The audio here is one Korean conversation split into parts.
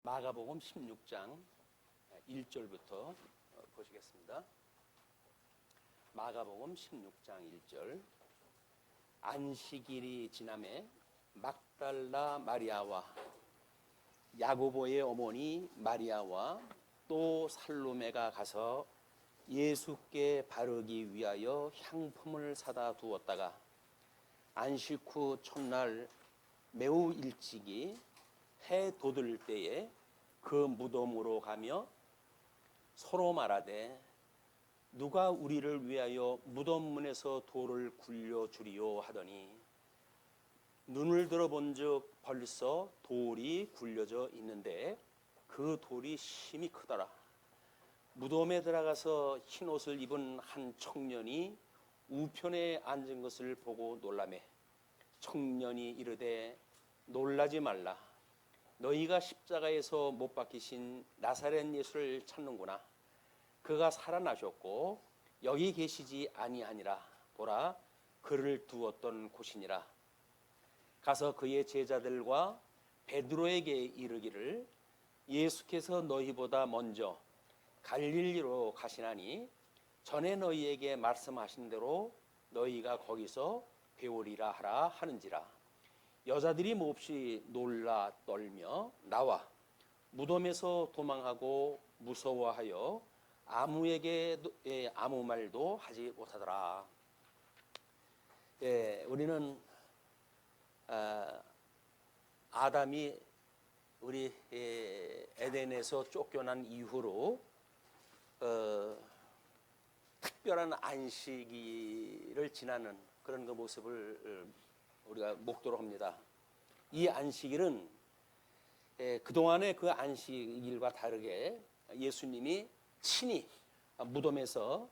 마가복음 16장 1절부터 보시겠습니다. 마가복음 16장 1절. 안식일이 지남에 막달라 마리아와 야고보의 어머니 마리아와 또 살로메가 가서 예수께 바르기 위하여 향품을 사다 두었다가 안식 후 첫날 매우 일찍이 해 돋을 때에 그 무덤으로 가며 서로 말하되 누가 우리를 위하여 무덤 문에서 돌을 굴려 주리요 하더니 눈을 들어본즉 벌써 돌이 굴려져 있는데 그 돌이 심히 크더라. 무덤에 들어가서 흰 옷을 입은 한 청년이 우편에 앉은 것을 보고 놀라매 청년이 이르되 놀라지 말라. 너희가 십자가에서 못 박히신 나사렛 예수를 찾는구나. 그가 살아나셨고 여기 계시지 아니하니라. 보라, 그를 두었던 곳이니라. 가서 그의 제자들과 베드로에게 이르기를 예수께서 너희보다 먼저 갈릴리로 가시나니 전에 너희에게 말씀하신 대로 너희가 거기서 배우리라 하라 하는지라. 여자들이 몹시 놀라 떨며 나와 무덤에서 도망하고 무서워하여 아무에게 아무 말도 하지 못하더라. 우리는 아담이 우리 에덴에서 쫓겨난 이후로 특별한 안식일을 지나는 그런 그 모습을 우리가 목도로 합니다. 이 안식일은 그동안의 그 안식일과 다르게 예수님이 친히 무덤에서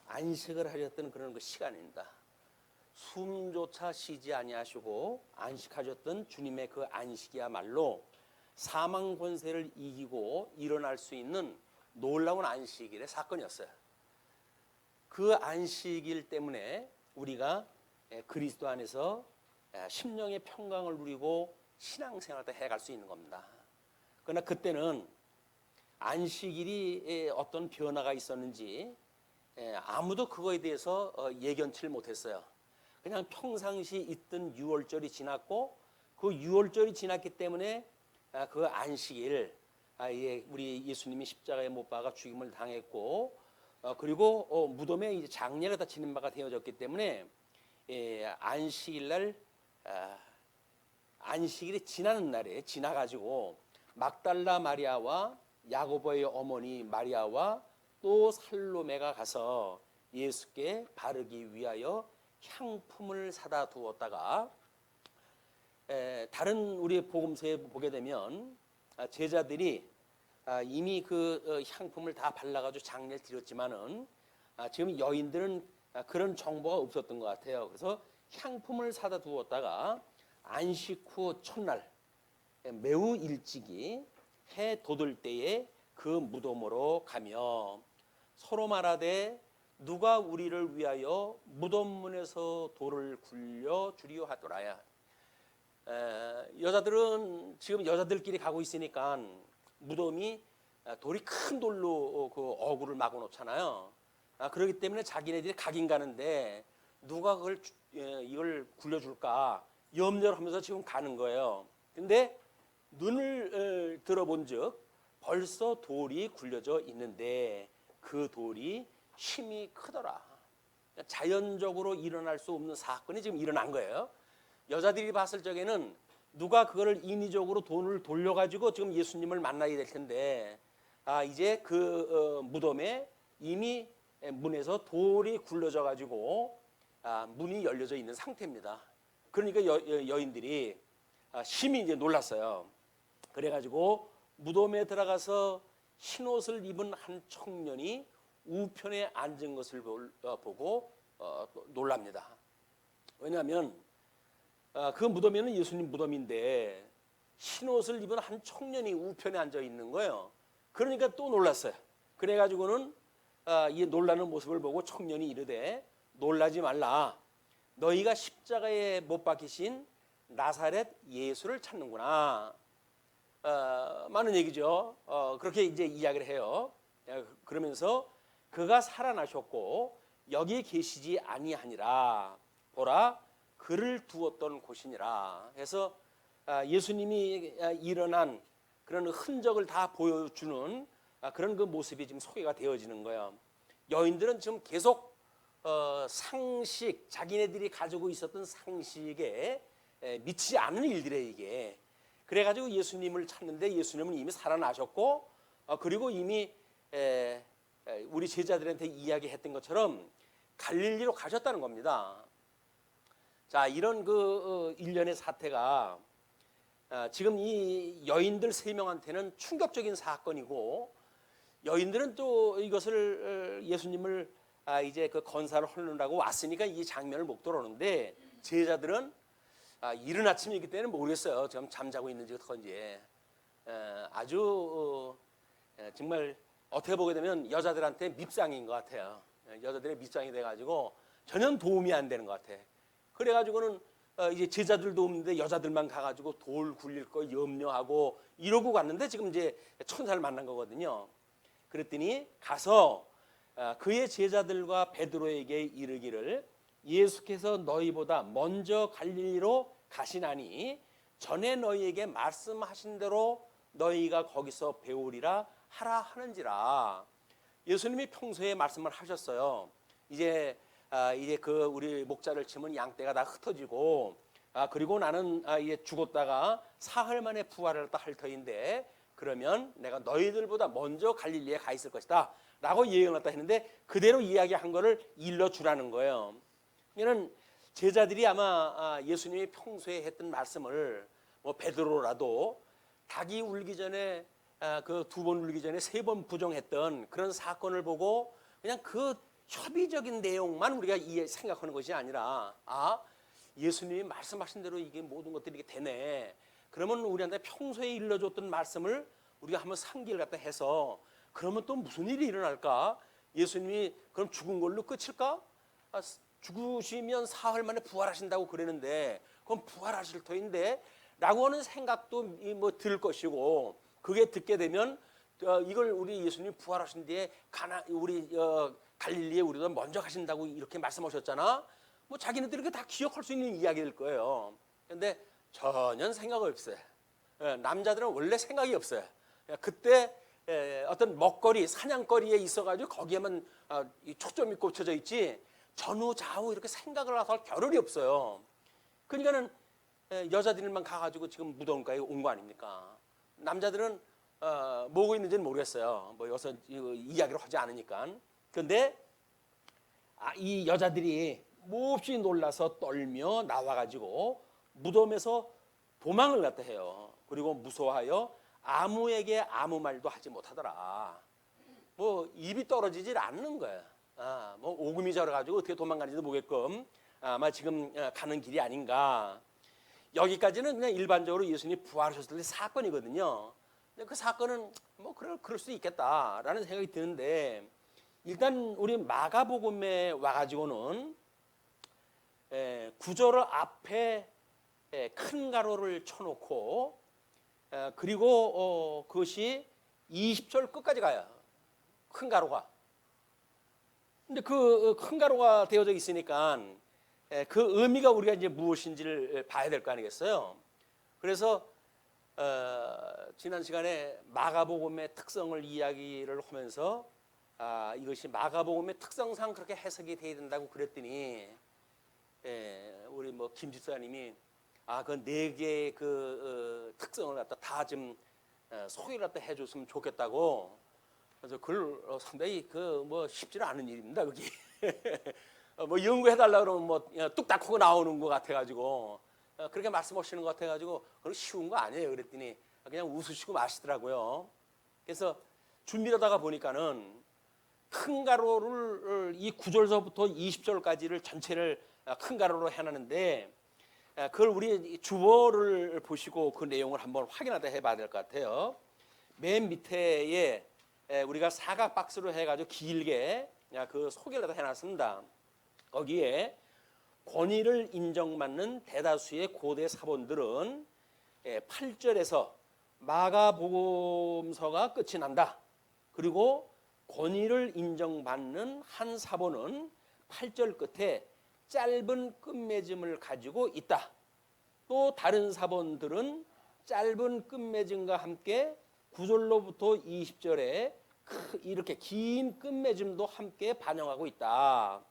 안식을 하셨던 그런 그 시간입니다. 숨조차 쉬지 아니하시고 안식하셨던 주님의 그 안식이야말로 사망 권세를 이기고 일어날 수 있는 놀라운 안식일의 사건이었어요. 그 안식일 때문에 우리가 그리스도 안에서 심령의 평강을 누리고 신앙생활도 해갈 수 있는 겁니다. 그러나 그때는 안식일이 어떤 변화가 있었는지 아무도 그거에 대해서 예견치를 못했어요. 그냥 평상시 있던 유월절이 지났고 그 유월절이 지났기 때문에 그 안식일, 우리 예수님이 십자가에 못 박아 죽임을 당했고 그리고 무덤에 이제 장례가 치는 바가 되어졌기 때문에 안식일날 안식일이 지나는 날에 지나가지고 막달라 마리아와 야고보의 어머니 마리아와 또 살로메가 가서 예수께 바르기 위하여 향품을 사다 두었다가 다른 우리 복음서에 보게 되면 제자들이 이미 그 향품을 다 발라가지고 장례를 드렸지만은 지금 여인들은 그런 정보가 없었던 것 같아요. 그래서 향품을 사다 두었다가 안식 후 첫날 매우 일찍이 해 돋을 때에 그 무덤으로 가며 서로 말하되 누가 우리를 위하여 무덤 문에서 돌을 굴려 주리요 하더라야. 여자들은 지금 여자들끼리 가고 있으니까 무덤이 돌이 큰 돌로 그 어구를 막아 놓잖아요. 그렇기 때문에 자기네들이 가긴 가는데 누가 이걸 굴려줄까 염려를 하면서 지금 가는 거예요. 근데 눈을 들어본즉 벌써 돌이 굴려져 있는데 그 돌이 힘이 크더라. 자연적으로 일어날 수 없는 사건이 지금 일어난 거예요. 여자들이 봤을 적에는 누가 그거를 인위적으로 돈을 돌려가지고 지금 예수님을 만나야 될 텐데 이제 그 무덤에 이미 문에서 돌이 굴러져 가지고 문이 열려져 있는 상태입니다. 그러니까 여인들이 심히 이제 놀랐어요. 그래가지고 무덤에 들어가서 흰 옷을 입은 한 청년이 우편에 앉은 것을 보고 놀랍니다. 왜냐하면 그 무덤에는 예수님 무덤인데 흰 옷을 입은 한 청년이 우편에 앉아 있는 거예요. 그러니까 또 놀랐어요. 그래가지고는 이 놀라는 모습을 보고 청년이 이르되 놀라지 말라. 너희가 십자가에 못 박히신 나사렛 예수를 찾는구나. 많은 얘기죠. 그렇게 이제 이야기를 해요. 그러면서 그가 살아나셨고 여기 계시지 아니하니라. 보라 그를 두었던 곳이니라. 해서 예수님이 일어난 그런 흔적을 다 보여주는 그런 그 모습이 지금 소개가 되어지는 거예요. 여인들은 지금 계속 상식, 자기네들이 가지고 있었던 상식에 미치지 않은 일들이에요, 이게. 그래가지고 예수님을 찾는데 예수님은 이미 살아나셨고, 그리고 이미 우리 제자들한테 이야기했던 것처럼 갈릴리로 가셨다는 겁니다. 자, 이런 그 일련의 사태가 지금 이 여인들 3명한테는 충격적인 사건이고, 여인들은 또 이것을 예수님을 이제 그 건사를 하려고 왔으니까 이 장면을 못 들어오는데, 제자들은 이른 아침이기 때문에 모르겠어요. 지금 잠자고 있는지 어떡한지. 아주 정말 어떻게 보게 되면 여자들한테 밉상인 것 같아요. 여자들의 밉상이 돼가지고 전혀 도움이 안 되는 것 같아. 그래가지고는 이제 제자들도 없는데 여자들만 가가지고 돌 굴릴 거 염려하고 이러고 갔는데 지금 이제 천사를 만난 거거든요. 그랬더니 가서 그의 제자들과 베드로에게 이르기를 예수께서 너희보다 먼저 갈릴리로 가시나니 전에 너희에게 말씀하신 대로 너희가 거기서 배우리라 하라 하는지라. 예수님이 평소에 말씀을 하셨어요. 이제 그 우리 목자를 치면 양떼가 다 흩어지고 그리고 나는 이제 죽었다가 사흘 만에 부활을 할 터인데 그러면 내가 너희들보다 먼저 갈릴리에 가 있을 것이다 라고 예언을 했다 했는데 그대로 이야기한 거를 일러주라는 거예요. 이는 제자들이 아마 예수님이 평소에 했던 말씀을 뭐 베드로라도 닭이 울기 전에 그 2번 울기 전에 3번 부정했던 그런 사건을 보고 그냥 그 협의적인 내용만 우리가 생각하는 것이 아니라 예수님이 말씀하신 대로 이게 모든 것들이 이게 되네. 그러면 우리한테 평소에 일러줬던 말씀을 우리가 한번 상기를 갖다 해서 그러면 또 무슨 일이 일어날까? 예수님이 그럼 죽은 걸로 끝일까? 죽으시면 사흘 만에 부활하신다고 그러는데 그럼 부활하실 터인데 라고 하는 생각도 뭐 들 것이고 그게 듣게 되면 이걸 우리 예수님이 부활하신 뒤에 우리 갈릴리에 우리가 먼저 가신다고 이렇게 말씀하셨잖아. 뭐 자기네들이 다 기억할 수 있는 이야기일 거예요. 그런데 전혀 생각 없어요. 남자들은 원래 생각이 없어요. 그때 어떤 먹거리, 사냥거리에 있어가지고 거기에만 초점이 꽂혀져 있지 전후 좌우 이렇게 생각을 해서 겨를이 없어요. 그러니까는 여자들만 가가지고 지금 무덤가에 온 거 아닙니까? 남자들은 뭐고 있는지는 모르겠어요. 뭐 여기서 이야기를 하지 않으니까. 그런데 이 여자들이 몹시 놀라서 떨며 나와가지고 무덤에서 도망을 갔다 해요. 그리고 무서워하여 아무에게 아무 말도 하지 못하더라. 뭐 입이 떨어지질 않는 거야. 뭐 오금이 저려가지고 어떻게 도망가는지도 모르겠끔 아마 지금 가는 길이 아닌가. 여기까지는 그냥 일반적으로 예수님이 부활하셨을 때 사건이거든요. 근데 그 사건은 뭐 그럴 수 있겠다라는 생각이 드는데 일단 우리 마가복음에 와가지고는 구절 앞에 큰 가로를 쳐놓고 그리고 그것이 20절 끝까지 가요. 큰 가로가. 근데 그 큰 가로가 되어져 있으니까 그 의미가 우리가 이제 무엇인지를 봐야 될 거 아니겠어요? 그래서 지난 시간에 마가복음의 특성을 이야기를 하면서 이것이 마가복음의 특성상 그렇게 해석이 돼야 된다고 그랬더니 우리 뭐 김 집사님이 그 4개의 그 특성을 갖다 다 좀 소개를 갖다 해줬으면 좋겠다고. 그래서 그걸 상당히 그 뭐 쉽지는 않은 일입니다. 그게 뭐 연구해달라 그러면 뭐 뚝딱 하고 나오는 것 같아가지고 그렇게 말씀하시는 것 같아가지고 그건 쉬운 거 아니에요. 그랬더니 그냥 웃으시고 마시더라고요. 그래서 준비하다가 보니까는 큰 가로를 이 9절서부터 20절까지를 전체를 큰 가로로 해놨는데 그걸 우리 주어를 보시고 그 내용을 한번 확인하다 해봐야 될 것 같아요. 맨 밑에에 우리가 사각 박스로 해가지고 길게 그 소개를 해놨습니다. 거기에 권위를 인정받는 대다수의 고대 사본들은 8절에서 마가복음서가 끝이 난다. 그리고 권위를 인정받는 한 사본은 8절 끝에 짧은 끝맺음을 가지고 있다. 또 다른 사본들은 짧은 끝맺음과 함께 9절로부터 20절에 이렇게 긴 끝맺음도 함께 반영하고 있다.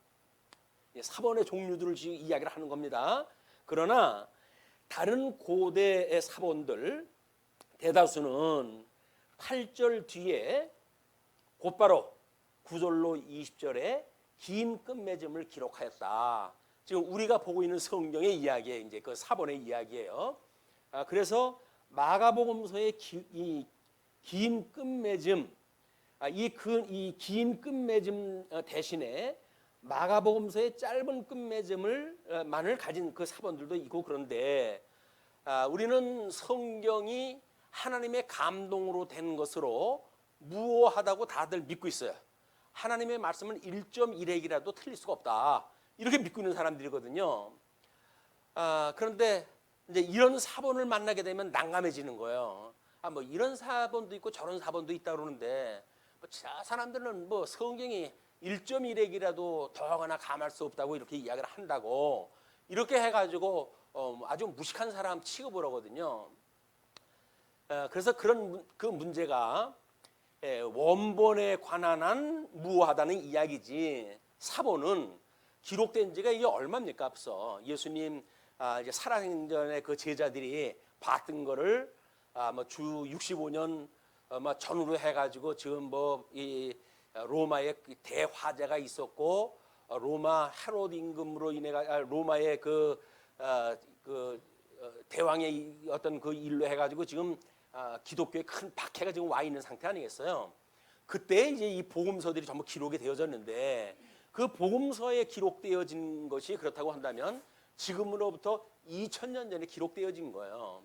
사본의 종류들을 지금 이야기를 하는 겁니다. 그러나 다른 고대의 사본들 대다수는 8절 뒤에 곧바로 9절로 20절에 긴 끝맺음을 기록하였다. 지금 우리가 보고 있는 성경의 이야기에 이제 그 사본의 이야기예요. 그래서 마가복음서의 이 긴 끝맺음, 이 긴 끝맺음 대신에 마가복음서의 짧은 끝맺음을 가진 그 사본들도 있고 그런데 우리는 성경이 하나님의 감동으로 된 것으로 무오하다고 다들 믿고 있어요. 하나님의 말씀은 1.1핵이라도 틀릴 수가 없다. 이렇게 믿고 있는 사람들이거든요. 그런데 이제 이런 사본을 만나게 되면 난감해지는 거예요. 뭐 이런 사본도 있고 저런 사본도 있다 그러는데 뭐 사람들은 뭐 성경이 1.1핵이라도 더하거나 감할 수 없다고 이렇게 이야기를 한다고 이렇게 해가지고 아주 무식한 사람 취급을 하거든요. 그래서 그 문제가 원본에 관한 한 무효하다는 이야기지 사본은 기록된 지가 이게 얼마입니까? 앞서 예수님 이제 살아생전에 그 제자들이 봤던 거를 주 65년 전후로 해가지고 지금 뭐 이 로마의 대화재가 있었고 로마 헤롯 임금으로 인해 로마의 그 대왕의 어떤 그 일로 해가지고 지금 기독교에 큰 박해가 지금 와 있는 상태 아니겠어요? 그때 이제 이 복음서들이 전부 기록이 되어졌는데 그 복음서에 기록되어진 것이 그렇다고 한다면 지금으로부터 2000년 전에 기록되어진 거예요.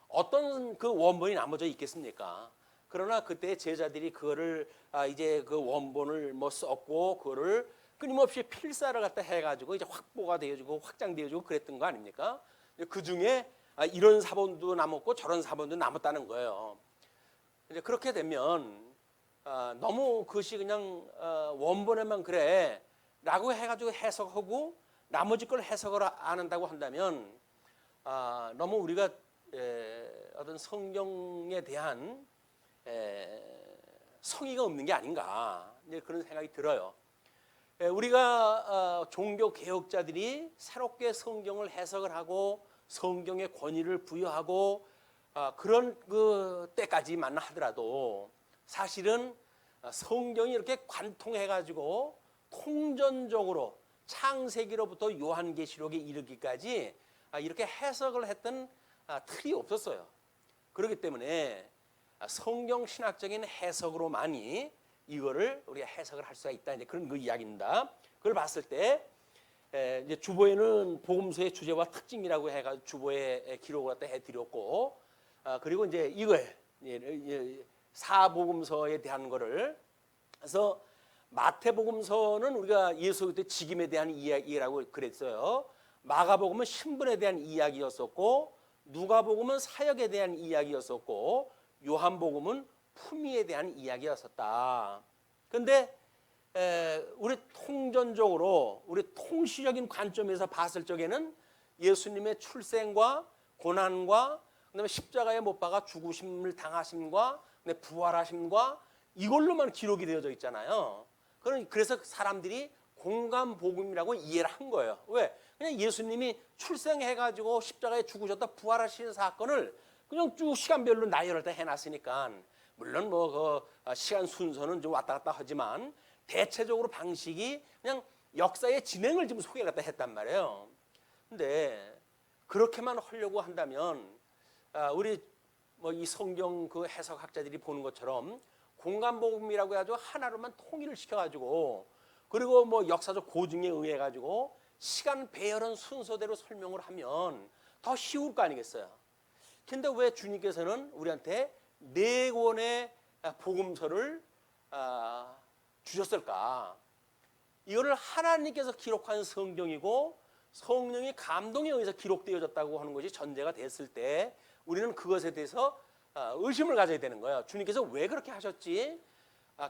어떤 그 원본이 남아져 있겠습니까? 그러나 그때 제자들이 그거를 이제 그 원본을 뭐 썼고 그거를 끊임없이 필사를 갖다 해가지고 이제 확보가 되어지고 확장되어지고 그랬던 거 아닙니까? 그 중에 이런 사본도 남았고 저런 사본도 남았다는 거예요. 이제 그렇게 되면 너무 그것이 그냥 원본에만 그래라고 해가지고 해석하고 나머지 걸 해석을 안 한다고 한다면 너무 우리가 어떤 성경에 대한 성의가 없는 게 아닌가 이제 그런 생각이 들어요. 우리가 종교 개혁자들이 새롭게 성경을 해석을 하고 성경의 권위를 부여하고 그런 그 때까지만 하더라도 사실은 성경이 이렇게 관통해 가지고 통전적으로 창세기로부터 요한계시록에 이르기까지 이렇게 해석을 했던 틀이 없었어요. 그렇기 때문에 성경 신학적인 해석으로만이 이거를 우리가 해석을 할 수가 있다. 이제 그런 그 이야기입니다. 그걸 봤을 때 이제 주보에는 복음서의 주제와 특징이라고 해가지고 주보에 기록을 갖다 해드렸고, 그리고 이제 이걸 사복음서에 대한 거를 그래서 마태복음서는 우리가 예수 그리스도의 직임에 대한 이야기라고 그랬어요. 마가복음은 신분에 대한 이야기였었고, 누가복음은 사역에 대한 이야기였었고, 요한복음은 품위에 대한 이야기였었다. 그런데 우리 통전적으로 우리 통시적인 관점에서 봤을 적에는 예수님의 출생과 고난과 그다음에 십자가에 못 박아 죽으심을 당하심과 부활하심과 이걸로만 기록이 되어져 있잖아요. 그래서 사람들이 공간 복음이라고 이해를 한 거예요. 왜? 그냥 예수님이 출생해가지고 십자가에 죽으셨다 부활하시는 사건을 그냥 쭉 시간별로 나열을 다 해놨으니까 물론 뭐 그 시간 순서는 좀 왔다 갔다 하지만 대체적으로 방식이 그냥 역사의 진행을 지금 소개를 갖다 했단 말이에요. 근데 그렇게만 하려고 한다면 우리 뭐 이 성경 그 해석학자들이 보는 것처럼 공간복음이라고 해가지고 하나로만 통일을 시켜가지고 그리고 뭐 역사적 고증에 의해 가지고 시간 배열은 순서대로 설명을 하면 더 쉬울 거 아니겠어요? 근데 왜 주님께서는 우리한테 4권의 복음서를 주셨을까? 이거를 하나님께서 기록한 성경이고 성령의 감동에 의해서 기록되어졌다고 하는 것이 전제가 됐을 때 우리는 그것에 대해서 의심을 가져야 되는 거예요. 주님께서 왜 그렇게 하셨지?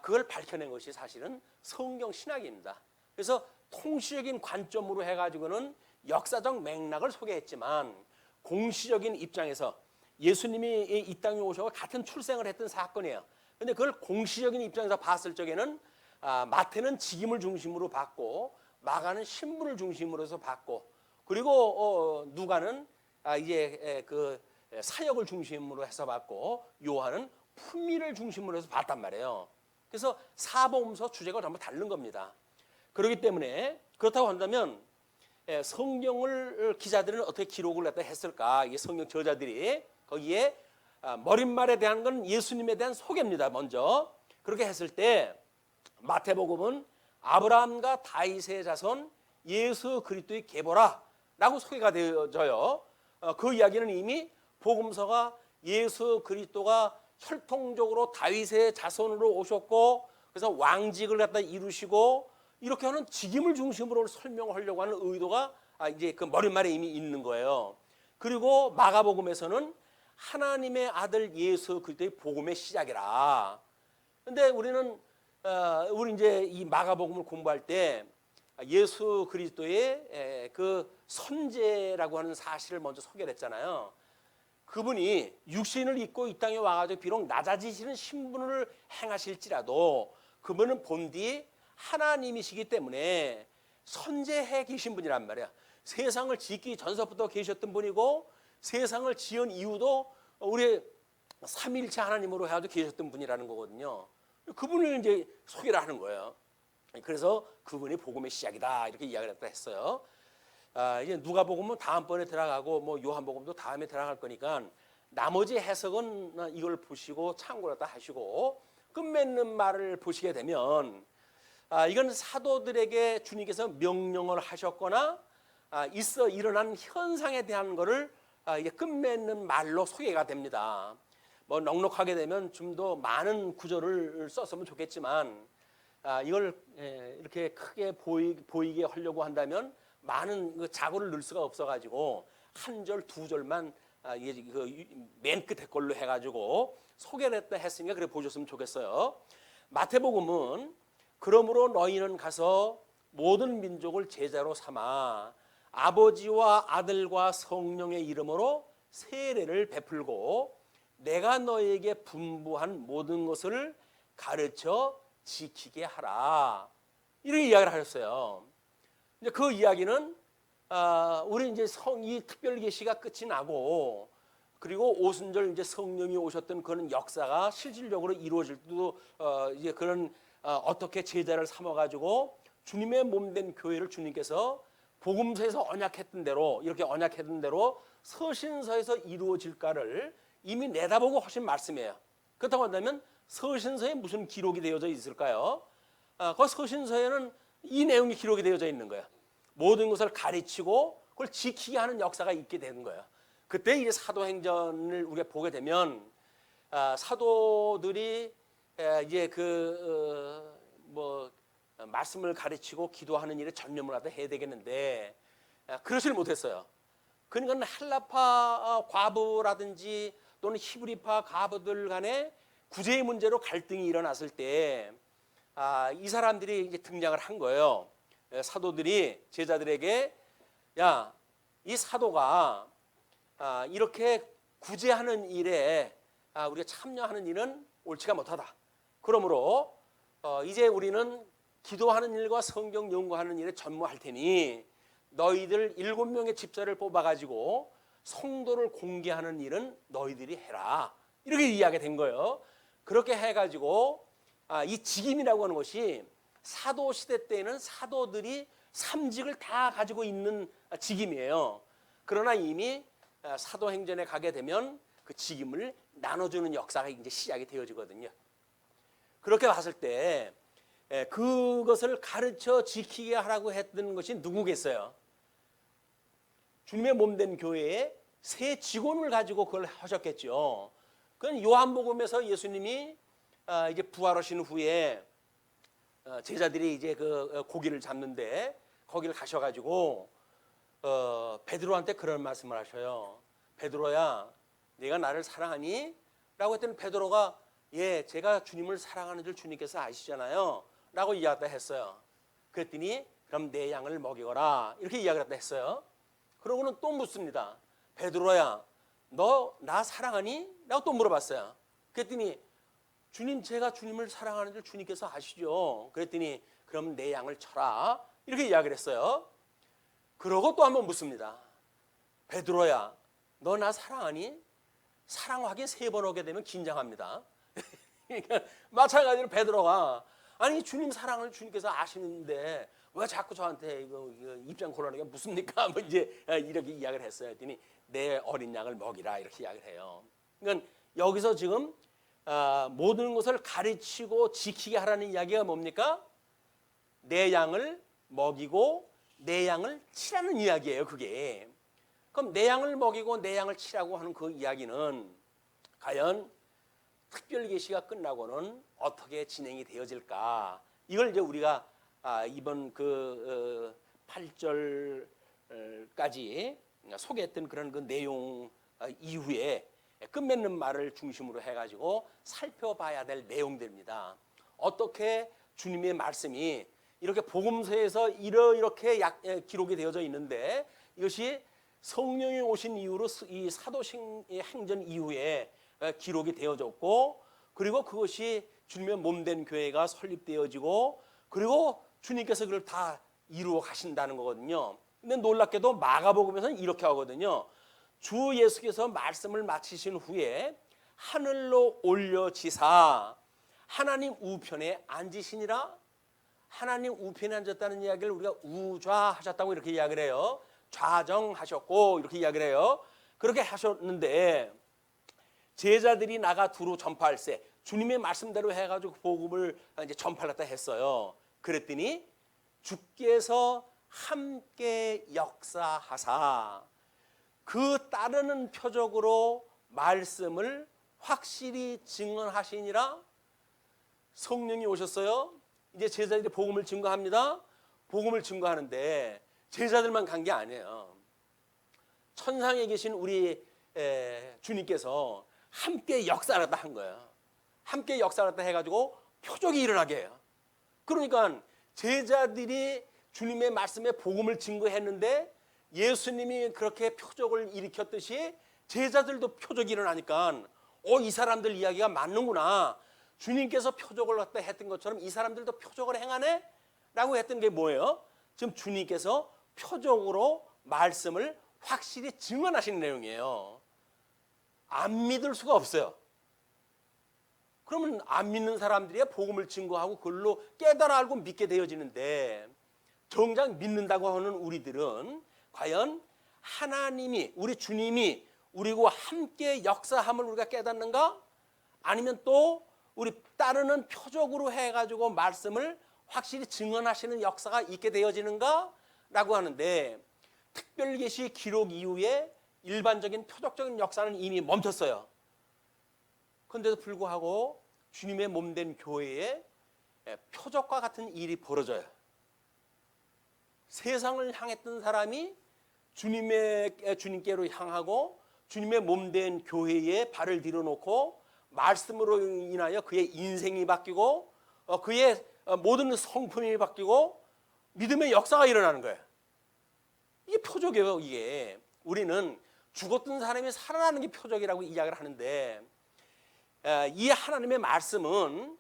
그걸 밝혀낸 것이 사실은 성경 신학입니다. 그래서 통시적인 관점으로 해가지고는 역사적 맥락을 소개했지만 공시적인 입장에서 예수님이 이 땅에 오셔서 같은 출생을 했던 사건이에요. 근데 그걸 공시적인 입장에서 봤을 적에는 마태는 직임을 중심으로 봤고 마가는 신분을 중심으로 해서 봤고 그리고 누가는 이제 그 사역을 중심으로 해서 봤고 요한은 품위를 중심으로 해서 봤단 말이에요. 그래서 사복음서 주제가 전부 다른 겁니다. 그렇기 때문에 그렇다고 한다면 성경을 기자들은 어떻게 기록을 갖다 했을까? 이 성경 저자들이 거기에 머릿말에 대한 건 예수님에 대한 소개입니다. 먼저 그렇게 했을 때 마태복음은 아브라함과 다윗의 자손 예수 그리스도의 계보라라고 소개가 되어져요. 그 이야기는 이미 복음서가 예수 그리스도가 혈통적으로 다윗의 자손으로 오셨고 그래서 왕직을 갖다 이루시고 이렇게 하는 직임을 중심으로 설명하려고 하는 의도가 이제 그 머릿말에 이미 있는 거예요. 그리고 마가복음에서는 하나님의 아들 예수 그리스도의 복음의 시작이라. 근데 우리 이제 이 마가복음을 공부할 때 예수 그리스도의 그 선제라고 하는 사실을 먼저 소개를 했잖아요. 그분이 육신을 입고 이 땅에 와가지고 비록 낮아지시는 신분을 행하실지라도 그분은 본디 하나님이시기 때문에 선제해 계신 분이란 말이야. 세상을 짓기 전서부터 계셨던 분이고 세상을 지은 이후도 우리 삼위일체 하나님으로 해가지고 계셨던 분이라는 거거든요. 그분을 이제 소개를 하는 거예요. 그래서 그분이 복음의 시작이다 이렇게 이야기를 했어요. 이제 누가복음은 다음번에 들어가고 뭐 요한복음도 다음에 들어갈 거니까 나머지 해석은 이걸 보시고 참고를 다 하시고 끝맺는 말을 보시게 되면 이건 사도들에게 주님께서 명령을 하셨거나 있어 일어난 현상에 대한 거를 이게 끝맺는 말로 소개가 됩니다. 뭐 넉넉하게 되면 좀 더 많은 구절을 썼으면 좋겠지만 이걸 이렇게 크게 보이게 하려고 한다면 많은 그 자고를 넣을 수가 없어가지고 한 절 두 절만 맨 끝에 걸로 해가지고 소개를 했으니까 그래 보셨으면 좋겠어요. 마태복음은 그러므로 너희는 가서 모든 민족을 제자로 삼아 아버지와 아들과 성령의 이름으로 세례를 베풀고 내가 너희에게 분부한 모든 것을 가르쳐 지키게 하라. 이렇게 이야기를 하셨어요. 이제 그 이야기는 우리 이제 이 특별 계시가 끝이 나고 그리고 오순절 이제 성령이 오셨던 그런 역사가 실질적으로 이루어질 때도 이제 그런 어떻게 제자를 삼아 가지고 주님의 몸된 교회를 주님께서 복음서에서 언약했던 대로 이렇게 언약했던 대로 서신서에서 이루어질까를 이미 내다보고 하신 말씀이에요. 그렇다고 한다면 서신서에 무슨 기록이 되어져 있을까요? 그 서신서에는 이 내용이 기록이 되어져 있는 거예요. 모든 것을 가르치고 그걸 지키게 하는 역사가 있게 되는 거예요. 그때 이제 사도행전을 우리가 보게 되면 사도들이 이제 말씀을 가르치고 기도하는 일에 전념을 하다 해야 되겠는데 그러질 못했어요. 그러니까 헬라파 과부라든지 또는 히브리파 과부들 간에 구제의 문제로 갈등이 일어났을 때 이 사람들이 이제 등장을 한 거예요. 사도들이 제자들에게 야, 이 사도가 이렇게 구제하는 일에 우리가 참여하는 일은 옳지가 못하다. 그러므로 이제 우리는 기도하는 일과 성경 연구하는 일에 전무할 테니 너희들 7명의 집사를 뽑아가지고 성도를 공개하는 일은 너희들이 해라. 이렇게 이야기가 된 거예요. 그렇게 해가지고 이 직임이라고 하는 것이 사도 시대 때에는 사도들이 삼직을 다 가지고 있는 직임이에요. 그러나 이미 사도행전에 가게 되면 그 직임을 나눠주는 역사가 이제 시작이 되어지거든요. 그렇게 봤을 때 그것을 가르쳐 지키게 하라고 했던 것이 누구겠어요? 주님의 몸된 교회에 새 직원을 가지고 그걸 하셨겠죠. 그건 요한복음에서 예수님이 이제 부활하신 후에 제자들이 이제 그 고기를 잡는데 거기를 가셔가지고 베드로한테 그런 말씀을 하셔요. 베드로야, 네가 나를 사랑하니 라고 했더니 베드로가 예, 제가 주님을 사랑하는 줄 주님께서 아시잖아요 라고 이야기했다 했어요. 그랬더니 그럼 내 양을 먹이거라 이렇게 이야기를 했다 했어요. 그러고는 또 묻습니다. 베드로야 너 나 사랑하니? 라고 또 물어봤어요. 그랬더니 주님 제가 주님을 사랑하는 줄 주님께서 아시죠. 그랬더니 그럼 내 양을 쳐라 이렇게 이야기를 했어요. 그러고 또 한번 묻습니다. 베드로야 너 나 사랑하니? 사랑 확인 3번 오게 되면 긴장합니다. 그러니까 마찬가지로 베드로가 아니 주님 사랑을 주님께서 아시는데 왜 자꾸 저한테 이거 입장 곤란하게 묻습니까? 뭐 이제 이렇게 이야기를 했어요. 했더니 내 어린 양을 먹이라 이렇게 이야기를 해요. 그러니까 여기서 지금 모든 것을 가르치고 지키게 하라는 이야기가 뭡니까? 내 양을 먹이고 내 양을 치라는 이야기예요. 그게. 그럼 내 양을 먹이고 내 양을 치라고 하는 그 이야기는 과연 특별 계시가 끝나고는 어떻게 진행이 되어질까? 이걸 이제 우리가 이번 그 8절까지 소개했던 그런 그 내용 이후에 끝맺는 말을 중심으로 해가지고 살펴봐야 될 내용들입니다. 어떻게 주님의 말씀이 이렇게 복음서에서 이렇게 기록이 되어져 있는데 이것이 성령이 오신 이후로 이 사도행전 이후에 기록이 되어졌고 그리고 그것이 주님의 몸된 교회가 설립되어지고 그리고 주님께서 그걸 다 이루어 가신다는 거거든요. 근데 놀랍게도 마가복음에서는 이렇게 하거든요. 주 예수께서 말씀을 마치신 후에 하늘로 올려지사 하나님 우편에 앉으시니라. 하나님 우편에 앉았다는 이야기를 우리가 우좌하셨다고 이렇게 이야기를 해요. 좌정하셨고 이렇게 이야기를 해요. 그렇게 하셨는데 제자들이 나가 두루 전파할세 주님의 말씀대로 해가지고 복음을 이제 전파했다 했어요. 그랬더니 주께서 함께 역사하사 그 따르는 표적으로 말씀을 확실히 증언하시니라. 성령이 오셨어요. 이제 제자들이 복음을 증거합니다. 복음을 증거하는데 제자들만 간 게 아니에요. 천상에 계신 우리 주님께서 함께 역사하다 한 거예요. 함께 역사하다 해가지고 표적이 일어나게 해요. 그러니까 제자들이 주님의 말씀에 복음을 증거했는데 예수님이 그렇게 표적을 일으켰듯이 제자들도 표적이 일어나니까 이 사람들 이야기가 맞는구나. 주님께서 표적을 갖다 했던 것처럼 이 사람들도 표적을 행하네? 라고 했던 게 뭐예요? 지금 주님께서 표적으로 말씀을 확실히 증언하시는 내용이에요. 안 믿을 수가 없어요. 그러면 안 믿는 사람들이 복음을 증거하고 그걸로 깨달아 알고 믿게 되어지는데 정작 믿는다고 하는 우리들은 과연 하나님이 우리 주님이 우리와 함께 역사함을 우리가 깨닫는가? 아니면 또 우리 따르는 표적으로 해가지고 말씀을 확실히 증언하시는 역사가 있게 되어지는가? 라고 하는데 특별계시 기록 이후에 일반적인 표적적인 역사는 이미 멈췄어요. 그런데도 불구하고 주님의 몸된 교회에 표적과 같은 일이 벌어져요. 세상을 향했던 사람이 주님께로 향하고 주님의 몸된 교회에 발을 들여놓고 말씀으로 인하여 그의 인생이 바뀌고 그의 모든 성품이 바뀌고 믿음의 역사가 일어나는 거예요. 이게 표적이에요. 이게 우리는 죽었던 사람이 살아나는 게 표적이라고 이야기를 하는데 이 하나님의 말씀은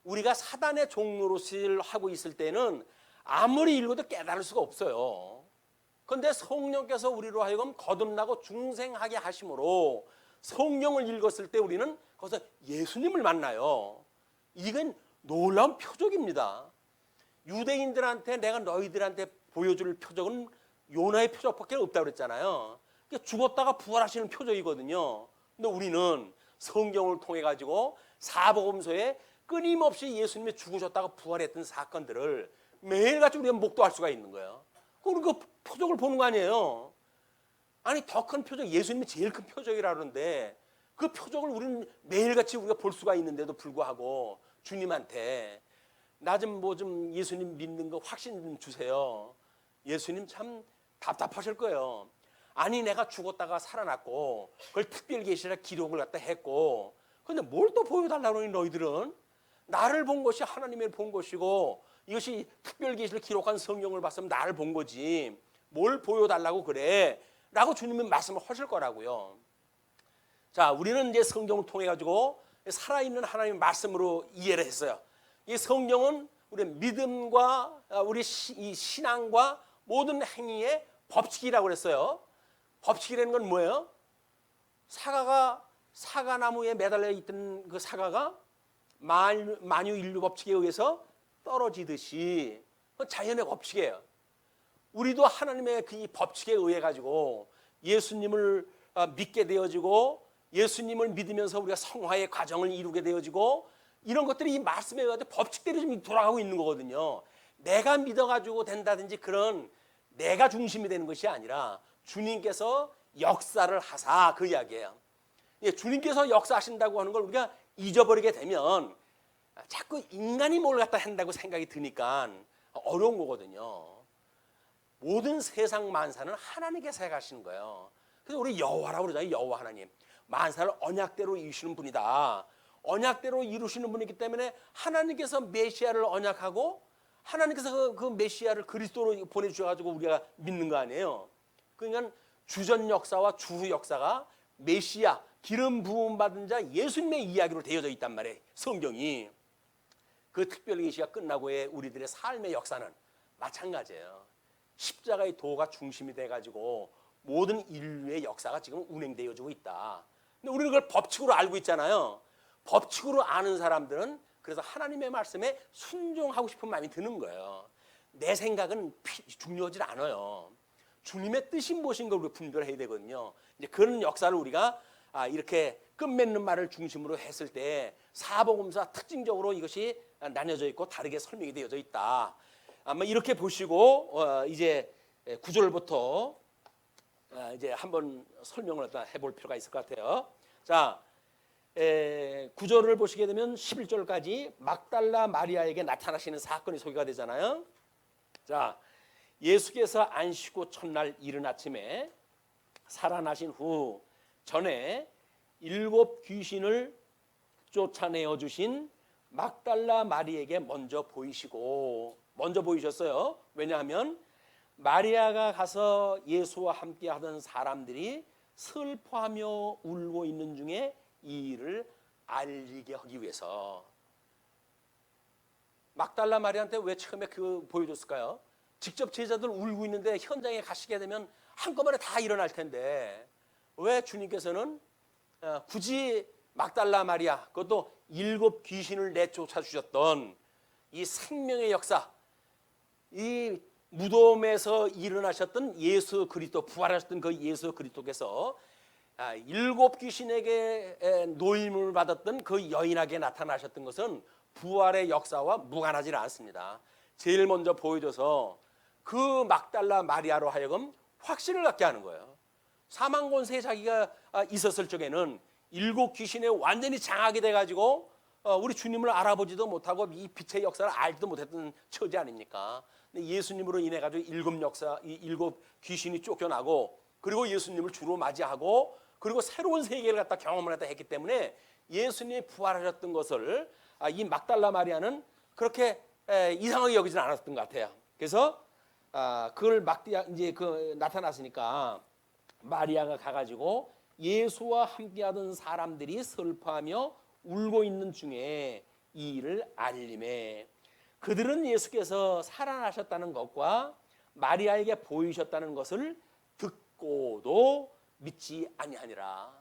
우리가 사단의 종노릇을 하고 있을 때는 아무리 읽어도 깨달을 수가 없어요. 그런데 성령께서 우리로 하여금 거듭나고 중생하게 하심으로 성경을 읽었을 때 우리는 거기서 예수님을 만나요. 이건 놀라운 표적입니다. 유대인들한테 내가 너희들한테 보여줄 표적은 요나의 표적밖에 없다고 그랬잖아요. 죽었다가 부활하시는 표적이거든요. 근데 우리는 성경을 통해 가지고 사복음서에 끊임없이 예수님이 죽으셨다가 부활했던 사건들을 매일같이 우리가 목도할 수가 있는 거예요. 그럼 그 표적을 보는 거 아니에요. 아니 더 큰 표적, 예수님이 제일 큰 표적이라 그러는데 그 표적을 우리는 매일같이 우리가 볼 수가 있는데도 불구하고 주님한테 나 좀 뭐 좀 예수님 믿는 거 확신 좀 주세요. 예수님 참 답답하실 거예요. 아니 내가 죽었다가 살아났고 그걸 특별 계시라 기록을 갖다 했고 근데 뭘 또 보여달라고 하니 너희들은? 나를 본 것이 하나님을 본 것이고 이것이 특별계시를 기록한 성경을 봤으면 나를 본 거지 뭘 보여달라고 그래? 라고 주님은 말씀을 하실 거라고요. 자, 우리는 이제 성경을 통해 가지고 살아있는 하나님의 말씀으로 이해를 했어요. 이 성경은 우리 믿음과 우리 이 신앙과 모든 행위의 법칙이라고 그랬어요. 법칙이라는 건 뭐예요? 사과나무에 매달려 있던 그 사과가 만유인류 법칙에 의해서 떨어지듯이 그건 자연의 법칙이에요. 우리도 하나님의 그 법칙에 의해 가지고 예수님을 믿게 되어지고 예수님을 믿으면서 우리가 성화의 과정을 이루게 되어지고 이런 것들이 이 말씀에 의해 법칙대로 좀 돌아가고 있는 거거든요. 내가 믿어가지고 된다든지 그런 내가 중심이 되는 것이 아니라 주님께서 역사를 하사 그 이야기예요. 주님께서 역사하신다고 하는 걸 우리가 잊어버리게 되면 자꾸 인간이 뭘 갖다 한다고 생각이 드니까 어려운 거거든요. 모든 세상 만사는 하나님께서 해가시는 거예요. 그래서 우리 여호와라고 그러잖아요. 여호와 하나님. 만사를 언약대로 이루시는 분이다. 언약대로 이루시는 분이기 때문에 하나님께서 메시아를 언약하고 하나님께서 그 메시아를 그리스도로 보내주셔가지고 우리가 믿는 거 아니에요. 그러니까 주전 역사와 주후 역사가 메시아 기름 부음 받은 자 예수님의 이야기로 되어져 있단 말이에요. 성경이. 그 특별계시가 끝나고의 우리들의 삶의 역사는 마찬가지예요. 십자가의 도가 중심이 돼가지고 모든 인류의 역사가 지금 운행되어지고 있다. 근데 우리는 그걸 법칙으로 알고 있잖아요. 법칙으로 아는 사람들은 그래서 하나님의 말씀에 순종하고 싶은 마음이 드는 거예요. 내 생각은 중요하지 않아요. 주님의 뜻이 무엇인 걸 우리가 분별해야 되거든요. 이제 그런 역사를 우리가 이렇게 끝맺는 말을 중심으로 했을 때 사복음서 특징적으로 이것이 나뉘어져 있고 다르게 설명이 되어져 있다. 아마 이렇게 보시고 이제 9절부터 이제 한번 설명을 해볼 필요가 있을 것 같아요. 자, 9절을 보시게 되면 11절까지 막달라 마리아에게 나타나시는 사건이 소개가 되잖아요. 자, 예수께서 안식구 첫날 이른 아침에 살아나신 후 전에 7 귀신을 쫓아내어 주신 막달라 마리에게 먼저 보이셨어요. 왜냐하면 마리아가 가서 예수와 함께 하던 사람들이 슬퍼하며 울고 있는 중에 이 일을 알리게 하기 위해서. 막달라 마리아한테 왜 처음에 보여줬을까요? 직접 제자들 울고 있는데 현장에 가시게 되면 한꺼번에 다 일어날 텐데 왜 주님께서는 굳이 막달라 마리아, 그것도 7 귀신을 내쫓아 주셨던 이 생명의 역사, 이 무덤에서 일어나셨던 예수 그리스도, 부활하셨던 그 예수 그리스도께서 7 귀신에게 노임을 받았던 그 여인에게 나타나셨던 것은 부활의 역사와 무관하지 않습니다. 제일 먼저 보여줘서 그 막달라 마리아로 하여금 확신을 갖게 하는 거예요. 사망 권세에 자기가 있었을 적에는 7 귀신에 완전히 장악이 돼가지고 우리 주님을 알아보지도 못하고 이 빛의 역사를 알지도 못했던 처지 아닙니까? 근데 예수님으로 인해 가지고 7 귀신이 쫓겨나고 그리고 예수님을 주로 맞이하고 그리고 새로운 세계를 갖다 경험을 했다 했기 때문에 예수님이 부활하셨던 것을 이 막달라 마리아는 그렇게 이상하게 여기지는 않았던 것 같아요. 그래서 그걸 이제 나타났으니까 마리아가 가가지고 예수와 함께하던 사람들이 슬퍼하며 울고 있는 중에 이 일을 알림해. 그들은 예수께서 살아나셨다는 것과 마리아에게 보이셨다는 것을 듣고도 믿지 아니하니라.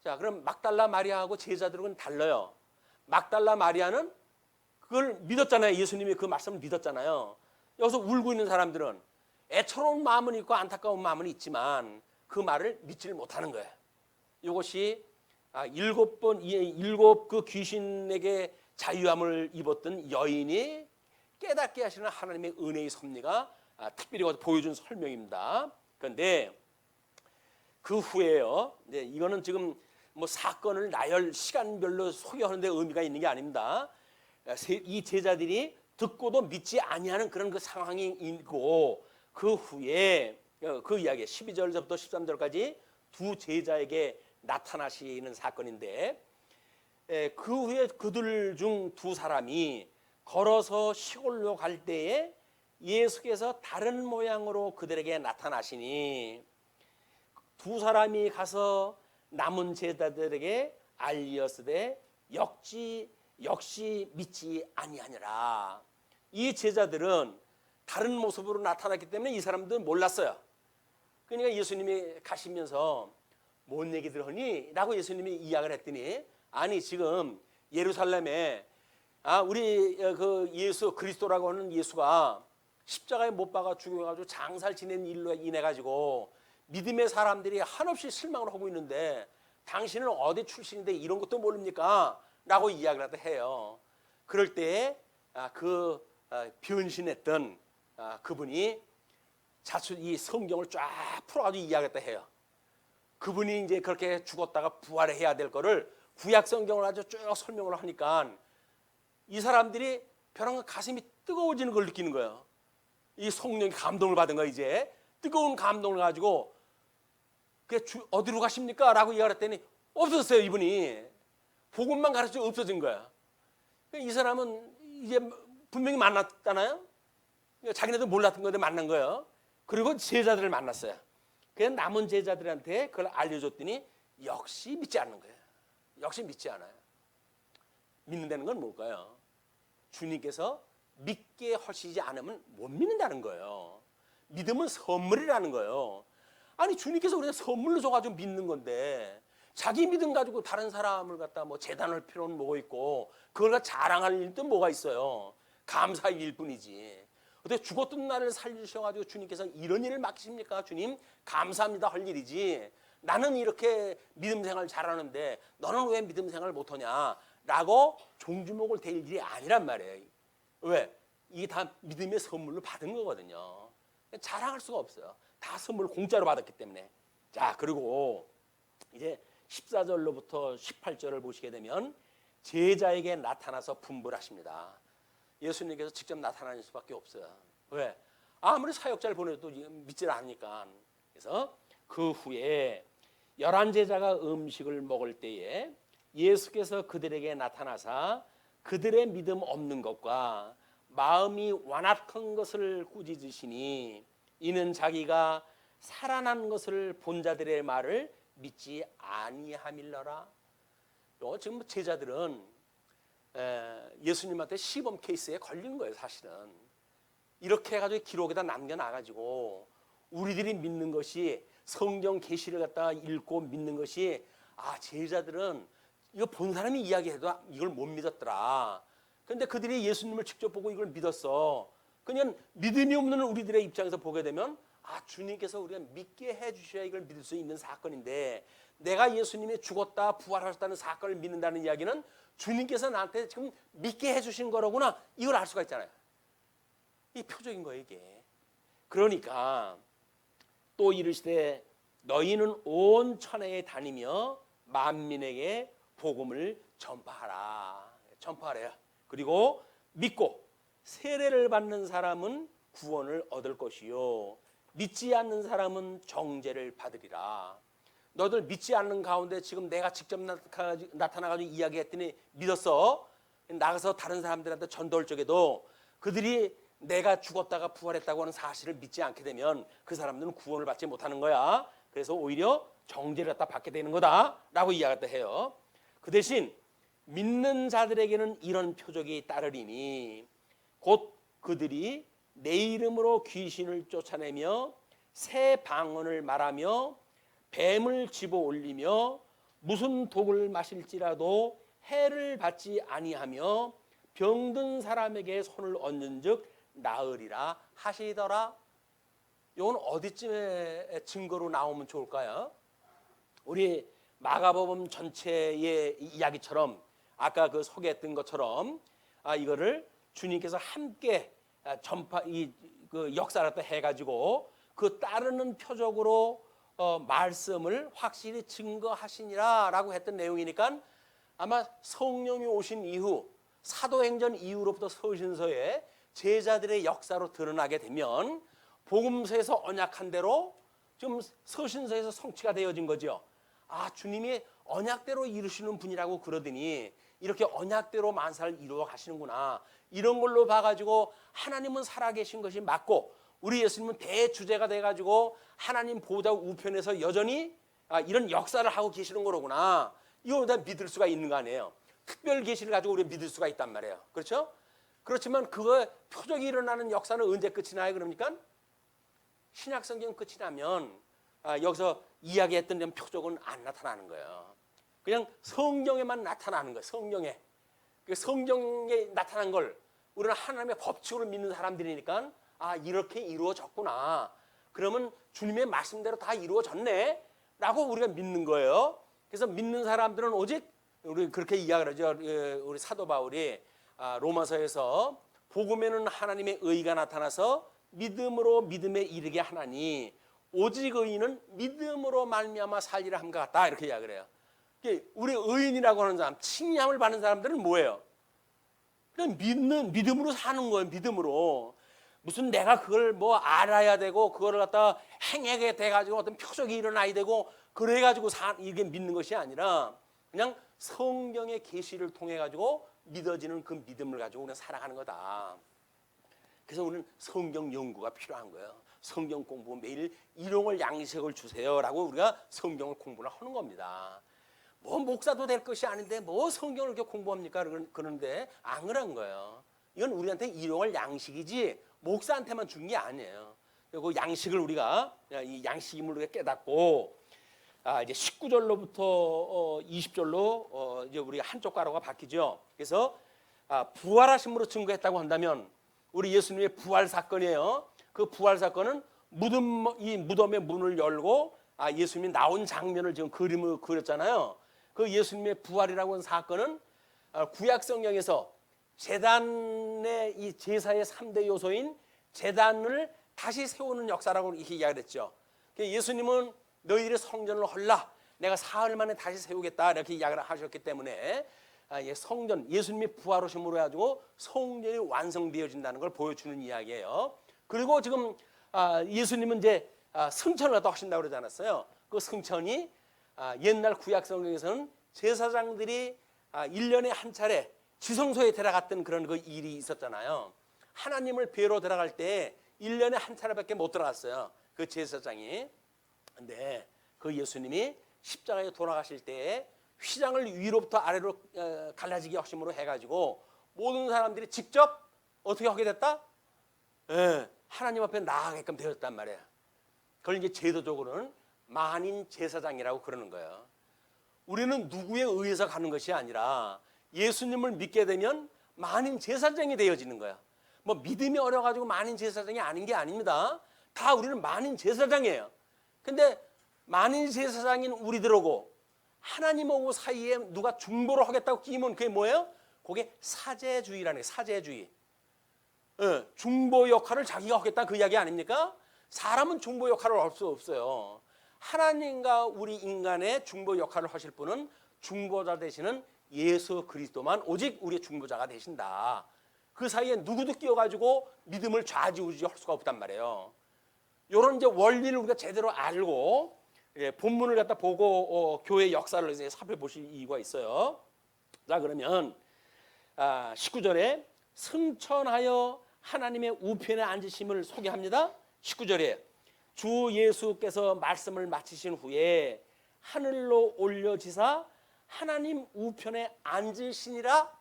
자, 그럼 막달라 마리아하고 제자들은 달라요. 막달라 마리아는 그걸 믿었잖아요. 예수님이 그 말씀을 믿었잖아요. 여기서 울고 있는 사람들은 애처로운 마음은 있고 안타까운 마음은 있지만 그 말을 믿지를 못하는 거예요. 이것이 7 그 귀신에게 자유함을 입었던 여인이 깨닫게 하시는 하나님의 은혜의 섭리가 특별히 보여준 설명입니다. 그런데 그 후에요. 이거는 지금 뭐 사건을 나열 시간별로 소개하는데 의미가 있는 게 아닙니다. 이 제자들이 듣고도 믿지 아니하는 그런 그 상황이 있고 그 후에 그 이야기 12절부터 13절까지 두 제자에게 나타나시는 사건인데 그 후에 그들 중 두 사람이 걸어서 시골로 갈 때에 예수께서 다른 모양으로 그들에게 나타나시니 두 사람이 가서 남은 제자들에게 알리었으되 역시 믿지 아니하니라. 이 제자들은 다른 모습으로 나타났기 때문에 이 사람들은 몰랐어요. 그러니까 예수님이 가시면서 뭔 얘기들 하니? 라고 예수님이 이야기를 했더니 아니 지금 예루살렘에 우리 그 예수 그리스도라고 하는 예수가 십자가에 못 박아 죽여가지고 장사를 지낸 일로 인해 가지고 믿음의 사람들이 한없이 실망을 하고 있는데 당신은 어디 출신인데 이런 것도 모릅니까? 라고 이야기를 해요. 그럴 때 변신했던 그분이 이 성경을 쫙 풀어가지고 이야기했다 해요. 그분이 이제 그렇게 죽었다가 부활해야 될 거를 구약 성경을 아주 쭉 설명을 하니까 이 사람들이 벼랑 가슴이 뜨거워지는 걸 느끼는 거예요. 이 성령이 감동을 받은 거예요. 이제 뜨거운 감동을 가지고 어디로 가십니까? 라고 이야기했더니 없어졌어요. 이분이 복음만 가르쳐 없어진 거야. 이 사람은 이제 분명히 만났잖아요. 자기네도 몰랐던 건데 만난 거예요. 그리고 제자들을 만났어요. 그냥 남은 제자들한테 그걸 알려줬더니 역시 믿지 않는 거예요. 역시 믿지 않아요. 믿는다는 건 뭘까요? 주님께서 믿게 하시지 않으면 못 믿는다는 거예요. 믿음은 선물이라는 거예요. 아니 주님께서 우리가 선물로 줘가지고 믿는 건데 자기 믿음 가지고 다른 사람을 갖다 뭐 재단할 필요는 뭐가 있고 그걸 갖다 자랑할 일도 뭐가 있어요. 감사할 일뿐이지. 어떻게 죽었던 나를 살리셔가지고 주님께서 이런 일을 맡기십니까? 주님 감사합니다 할 일이지. 나는 이렇게 믿음 생활 잘하는데 너는 왜 믿음 생활 못하냐? 라고 종주목을 댈 일이 아니란 말이에요. 왜? 이게 다 믿음의 선물로 받은 거거든요. 자랑할 수가 없어요. 다 선물 공짜로 받았기 때문에. 자, 그리고 이제 14절로부터 18절을 보시게 되면 제자에게 나타나서 분부하십니다. 예수님께서 직접 나타나실 수밖에 없어요. 왜? 아무리 사역자를 보내도 믿질 않으니까. 그래서 그 후에 11제자가 음식을 먹을 때에 예수께서 그들에게 나타나사 그들의 믿음 없는 것과 마음이 완악한 것을 꾸짖으시니 이는 자기가 살아난 것을 본 자들의 말을 믿지 아니함일러라. 지금 제자들은 예수님한테 시범 케이스에 걸린 거예요. 사실은 이렇게 해가지고 기록에다 남겨놔가지고 우리들이 믿는 것이 성경 계시를 갖다가 읽고 믿는 것이 제자들은 이거 본 사람이 이야기해도 이걸 못 믿었더라. 그런데 그들이 예수님을 직접 보고 이걸 믿었어. 그냥 믿음이 없는 우리들의 입장에서 보게 되면 주님께서 우리가 믿게 해주셔야 이걸 믿을 수 있는 사건인데 내가 예수님이 죽었다 부활하셨다는 사건을 믿는다는 이야기는 주님께서 나한테 지금 믿게 해주신 거로구나 이걸 알 수가 있잖아요. 이 표적인 거예요 이게. 그러니까 또 이르시되 너희는 온 천하에 다니며 만민에게 복음을 전파하래요. 그리고 믿고 세례를 받는 사람은 구원을 얻을 것이요 믿지 않는 사람은 정죄를 받으리라. 너들 믿지 않는 가운데 지금 내가 직접 나타나가지고 이야기했더니 믿었어. 나가서 다른 사람들한테 전도할 적에도 그들이 내가 죽었다가 부활했다고 하는 사실을 믿지 않게 되면 그 사람들은 구원을 받지 못하는 거야. 그래서 오히려 정죄를 갖다 받게 되는 거다라고 이야기했다 해요. 그 대신 믿는 자들에게는 이런 표적이 따르리니 곧 그들이 내 이름으로 귀신을 쫓아내며 새 방언을 말하며 뱀을 집어 올리며 무슨 독을 마실지라도 해를 받지 아니하며 병든 사람에게 손을 얹은즉 나으리라 하시더라. 이건 어디쯤에 증거로 나오면 좋을까요? 우리 마가복음 전체의 이야기처럼 아까 그 소개했던 것처럼 이거를 주님께서 함께 그 역사를 또 해가지고 그 따르는 표적으로 말씀을 확실히 증거하시니라라고 했던 내용이니까 아마 성령이 오신 이후 사도행전 이후로부터 서신서에 제자들의 역사로 드러나게 되면 복음서에서 언약한 대로 지금 서신서에서 성취가 되어진 거죠. 주님이 언약대로 이루시는 분이라고 그러더니 이렇게 언약대로 만사를 이루어 가시는구나. 이런 걸로 봐가지고 하나님은 살아계신 것이 맞고 우리 예수님은 대주제가 돼가지고 하나님 보좌 우편에서 여전히 이런 역사를 하고 계시는 거로구나. 이걸 다 믿을 수가 있는 거 아니에요. 특별 계시를 가지고 우리가 믿을 수가 있단 말이에요. 그렇죠? 그렇지만 그거 표적이 일어나는 역사는 언제 끝이 나요? 그러니까 신약 성경 끝이 나면 여기서 이야기했던 표적은 안 나타나는 거예요. 그냥 성경에만 나타나는 거예요. 성경에. 성경에 나타난 걸 우리는 하나님의 법칙으로 믿는 사람들이니까 이렇게 이루어졌구나. 그러면 주님의 말씀대로 다 이루어졌네 라고 우리가 믿는 거예요. 그래서 믿는 사람들은 오직 우리 그렇게 이야기를 하죠. 우리 사도 바울이 로마서에서 복음에는 하나님의 의가 나타나서 믿음으로 믿음에 이르게 하나니 오직 의인은 믿음으로 말미암아 살리라 함과 같다. 이렇게 이야기를 해요. 우리 의인이라고 하는 사람, 칭함을 받는 사람들은 뭐예요? 그냥 믿음으로 사는 거예요. 믿음으로. 무슨 내가 그걸 뭐 알아야 되고 그거를 갖다 행하게 돼가지고 어떤 표적이 일어나야 되고 그래가지고 이게 믿는 것이 아니라 그냥 성경의 계시를 통해 가지고 믿어지는 그 믿음을 가지고 우리는 살아가는 거다. 그래서 우리는 성경 연구가 필요한 거예요. 성경 공부 매일 일용할 양식을 주세요라고 우리가 성경을 공부를 하는 겁니다. 뭐 목사도 될 것이 아닌데 뭐 성경을 이렇게 공부합니까? 그런데 안 그런 거예요. 이건 우리한테 일용할 양식이지 목사한테만 준 게 아니에요. 그리고 양식을 우리가 이 양식임을 우리가 깨닫고 이제 19절로부터 20절로 이제 우리가 한쪽 가로가 바뀌죠. 그래서 부활하심으로 증거했다고 한다면 우리 예수님의 부활 사건이에요. 그 부활 사건은 이 무덤의 문을 열고 예수님이 나온 장면을 지금 그림을 그렸잖아요. 그 예수님의 부활이라고 하는 사건은 구약 성경에서 제단의 이 제사의 3대 요소인 제단을 다시 세우는 역사라고 이렇게 이야기했죠. 예수님은 너희들의 성전을 헐라 내가 사흘 만에 다시 세우겠다 이렇게 이야기를 하셨기 때문에 성전 예수님이 부활하심으로 해가지고 성전이 완성되어진다는 걸 보여주는 이야기예요. 그리고 지금 예수님은 이제 승천을 갖다 하신다고 그러지 않았어요. 그 승천이 옛날 구약 성경에서는 제사장들이 1년에 한 차례 지성소에 들어갔던 그런 그 일이 있었잖아요. 하나님을 뵈러 들어갈 때 1년에 한 차례밖에 못 들어갔어요. 그 제사장이. 근데 그 예수님이 십자가에 돌아가실 때 휘장을 위로부터 아래로 갈라지게 하심으로 해가지고 모든 사람들이 직접 어떻게 하게 됐다? 하나님 앞에 나아가게끔 되었단 말이에요. 그걸 이제 제도적으로는 만인 제사장이라고 그러는 거예요. 우리는 누구에 의해서 가는 것이 아니라 예수님을 믿게 되면 만인 제사장이 되어지는 거예요. 뭐 믿음이 어려가지고 만인 제사장이 아닌 게 아닙니다. 다 우리는 만인 제사장이에요. 근데 만인 제사장인 우리들하고 하나님하고 사이에 누가 중보를 하겠다고 끼면 그게 뭐예요? 그게 사제주의라는 거예요. 사제주의. 중보 역할을 자기가 하겠다 그 이야기 아닙니까? 사람은 중보 역할을 할 수 없어요. 하나님과 우리 인간의 중보 역할을 하실 분은 중보자 되시는 예수 그리스도만 오직 우리의 중보자가 되신다. 그 사이에 누구도 끼어가지고 믿음을 좌지우지할 수가 없단 말이에요. 이런 이제 원리를 우리가 제대로 알고 본문을 갖다 보고 교회 역사를 이제 살펴보실 이유가 있어요. 자 그러면 19절에 승천하여 하나님의 우편에 앉으심을 소개합니다. 19절에 주 예수께서 말씀을 마치신 후에 하늘로 올려지사 하나님 우편에 앉으시니라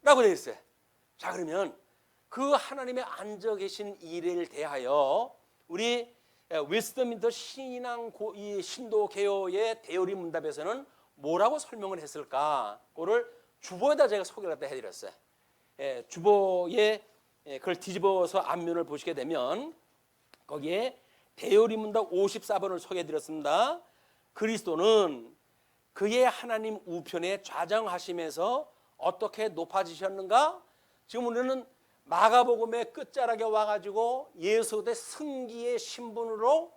라고 되어 있어요. 자 그러면 그 하나님의 앉아 계신 일에 대하여 우리 웨스트민스터 신도 개요의 대요리 문답에서는 뭐라고 설명을 했을까? 그거를 주보에다 제가 소개를 해드렸어요. 주보에 그걸 뒤집어서 앞면을 보시게 되면 거기에 대요리 문답 54번을 소개해드렸습니다. 그리스도는 그의 하나님 우편에 좌정하시면서 어떻게 높아지셨는가? 지금 우리는 마가복음의 끝자락에 와가지고 예수 대 승기의 신분으로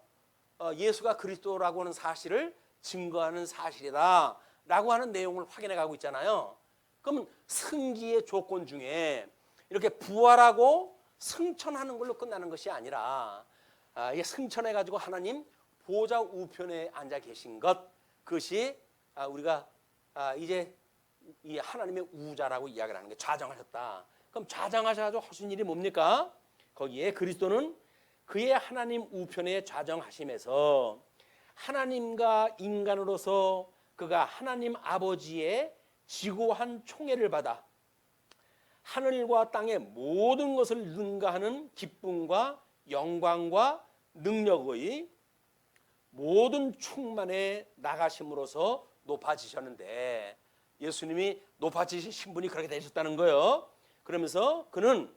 예수가 그리스도라고 하는 사실을 증거하는 사실이다 라고 하는 내용을 확인해 가고 있잖아요. 그러면 승기의 조건 중에 이렇게 부활하고 승천하는 걸로 끝나는 것이 아니라 이게 승천해 가지고 하나님 보좌 우편에 앉아 계신 것, 그것이 우리가 이제 이 하나님의 우자라고 이야기를 하는 게 좌정하셨다. 그럼 좌정하셔가지고 하신 일이 뭡니까? 거기에 그리스도는 그의 하나님 우편에 좌정하심에서 하나님과 인간으로서 그가 하나님 아버지의 지고한 총애를 받아 하늘과 땅의 모든 것을 능가하는 기쁨과 영광과 능력의 모든 충만에 나가심으로써 높아지셨는데, 예수님이 높아지신 신분이 그렇게 되셨다는 거예요. 그러면서 그는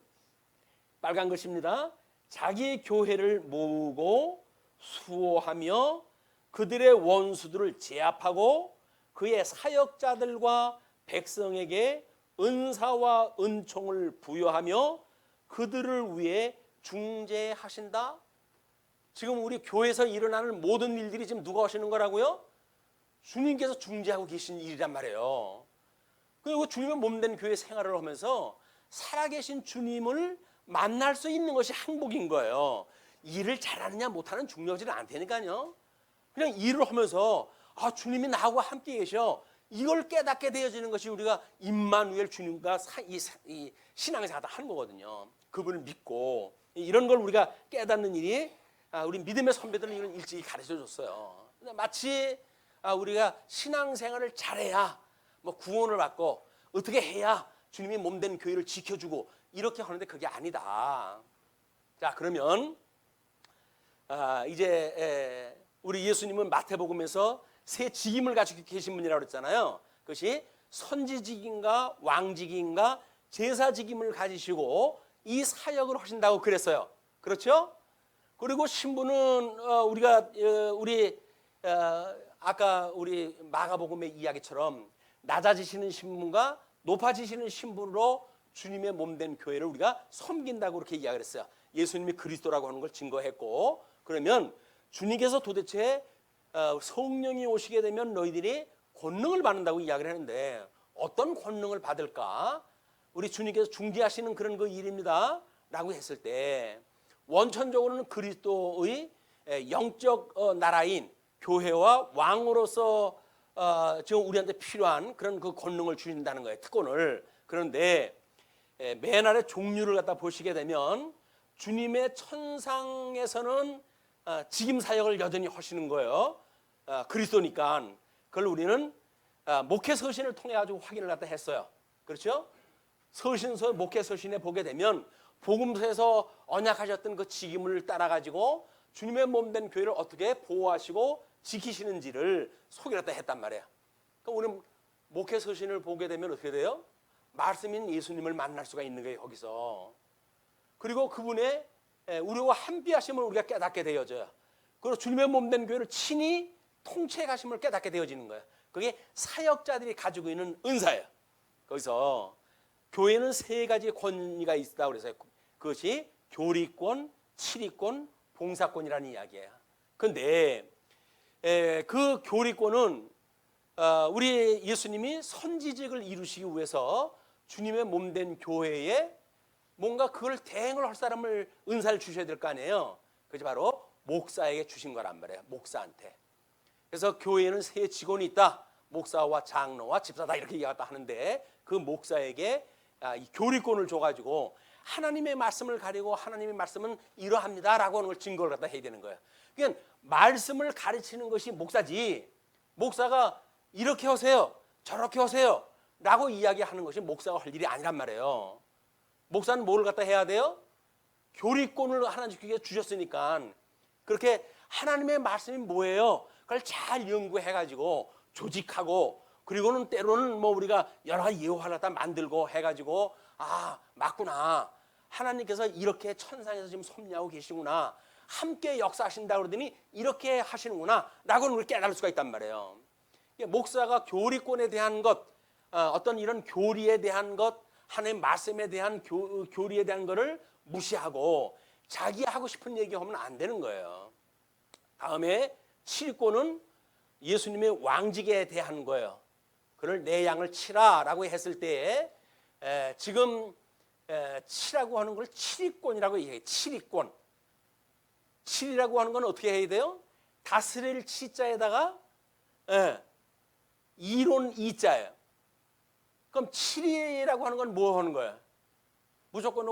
빨간 글씨입니다. 자기 교회를 모으고 수호하며 그들의 원수들을 제압하고 그의 사역자들과 백성에게 은사와 은총을 부여하며 그들을 위해 중재하신다. 지금 우리 교회에서 일어나는 모든 일들이 지금 누가 하시는 거라고요? 주님께서 중재하고 계신 일이란 말이에요. 그리고 주님의 몸된 교회 생활을 하면서 살아계신 주님을 만날 수 있는 것이 행복인 거예요. 일을 잘하느냐 못하는 중요하지는 않다니까요. 그냥 일을 하면서 주님이 나하고 함께 계셔, 이걸 깨닫게 되어지는 것이 우리가 임마누엘 주님과 이 신앙생활 하는 거거든요. 그분을 믿고 이런 걸 우리가 깨닫는 일이 우리 믿음의 선배들은 이런 일찍이 가르쳐 줬어요. 마치 우리가 신앙생활을 잘해야 뭐 구원을 받고 어떻게 해야 주님이 몸된 교회를 지켜주고 이렇게 하는데 그게 아니다. 자, 그러면 이제 우리 예수님은 마태복음에서 세 직임을 가지고 계신 분이라고 그랬잖아요. 그것이 선지직인가 왕직인가 제사직임을 가지시고 이 사역을 하신다고 그랬어요. 그렇죠? 그리고 신부는 아까 우리 마가복음의 이야기처럼 낮아지시는 신분과 높아지시는 신분으로 주님의 몸된 교회를 우리가 섬긴다고 그렇게 이야기를 했어요. 예수님이 그리스도라고 하는 걸 증거했고, 그러면 주님께서 도대체 성령이 오시게 되면 너희들이 권능을 받는다고 이야기를 했는데 어떤 권능을 받을까? 우리 주님께서 중재하시는 그런 그 일입니다 라고 했을 때, 원천적으로는 그리스도의 영적 나라인 교회와 왕으로서 지금 우리한테 필요한 그런 그 권능을 주신다는 거예요. 특권을. 그런데 맨 아래 종류를 갖다 보시게 되면 주님의 천상에서는 직임 사역을 여전히 하시는 거예요. 그리스도니까. 그걸 우리는 목회 서신을 통해 가지고 확인을 갖다 했어요. 그렇죠? 서신서 목회 서신에 보게 되면 복음서에서 언약하셨던 그 직임을 따라 가지고 주님의 몸된 교회를 어떻게 보호하시고 지키시는지를 소개를 갖다 했단 말이에요. 그러니까 우리 목회 서신을 보게 되면 어떻게 돼요? 말씀인 예수님을 만날 수가 있는 거예요, 거기서. 그리고 그분의 우리와 함께 하심을 우리가 깨닫게 되어져요. 그리고 주님의 몸된 교회를 친히 통치해 가심을 깨닫게 되어지는 거예요. 그게 사역자들이 가지고 있는 은사예요. 거기서 교회는 세 가지 권위가 있다고 그래서 그것이 교리권, 치리권, 봉사권이라는 이야기예요. 그런데 그 교리권은 우리 예수님이 선지직을 이루시기 위해서 주님의 몸된 교회에 뭔가 그걸 대행을 할 사람을 은사를 주셔야 될 거 아니에요. 그것이 바로 목사에게 주신 거란 말이에요. 목사한테. 그래서 교회에는 세 직원이 있다. 목사와 장로와 집사다 이렇게 이야기를 하는데 그 목사에게 이 교리권을 줘가지고 하나님의 말씀을 가리고 하나님의 말씀은 이러합니다라고 하는 걸 증거를 갖다 해야 되는 거예요. 그러니까 말씀을 가르치는 것이 목사지, 목사가 이렇게 하세요 저렇게 하세요 라고 이야기하는 것이 목사가 할 일이 아니란 말이에요. 목사는 뭘 갖다 해야 돼요? 교리권을 하나님께 주셨으니까 그렇게 하나님의 말씀이 뭐예요? 그걸 잘 연구해가지고 조직하고, 그리고는 때로는 뭐 우리가 여러 가지 예화를 갖다 만들고 해가지고 맞구나, 하나님께서 이렇게 천상에서 지금 섭리하고 계시구나, 함께 역사하신다 그러더니 이렇게 하시는구나 라고 우리가 깨달을 수가 있단 말이에요. 목사가 교리권에 대한 것, 어떤 이런 교리에 대한 것, 하나님 말씀에 대한 교리에 대한 것을 무시하고 자기 하고 싶은 얘기하면 안 되는 거예요. 다음에 치리권은 예수님의 왕직에 대한 거예요. 그를 내 양을 치라라고 했을 때에 지금 치라고 하는 걸 치리권이라고 얘기해요. 치리권. 치리라고 하는 건 어떻게 해야 돼요? 다스릴 치자에다가 이론 이자예요. 그럼 7이라고 하는 건 뭐 하는 거예요? 무조건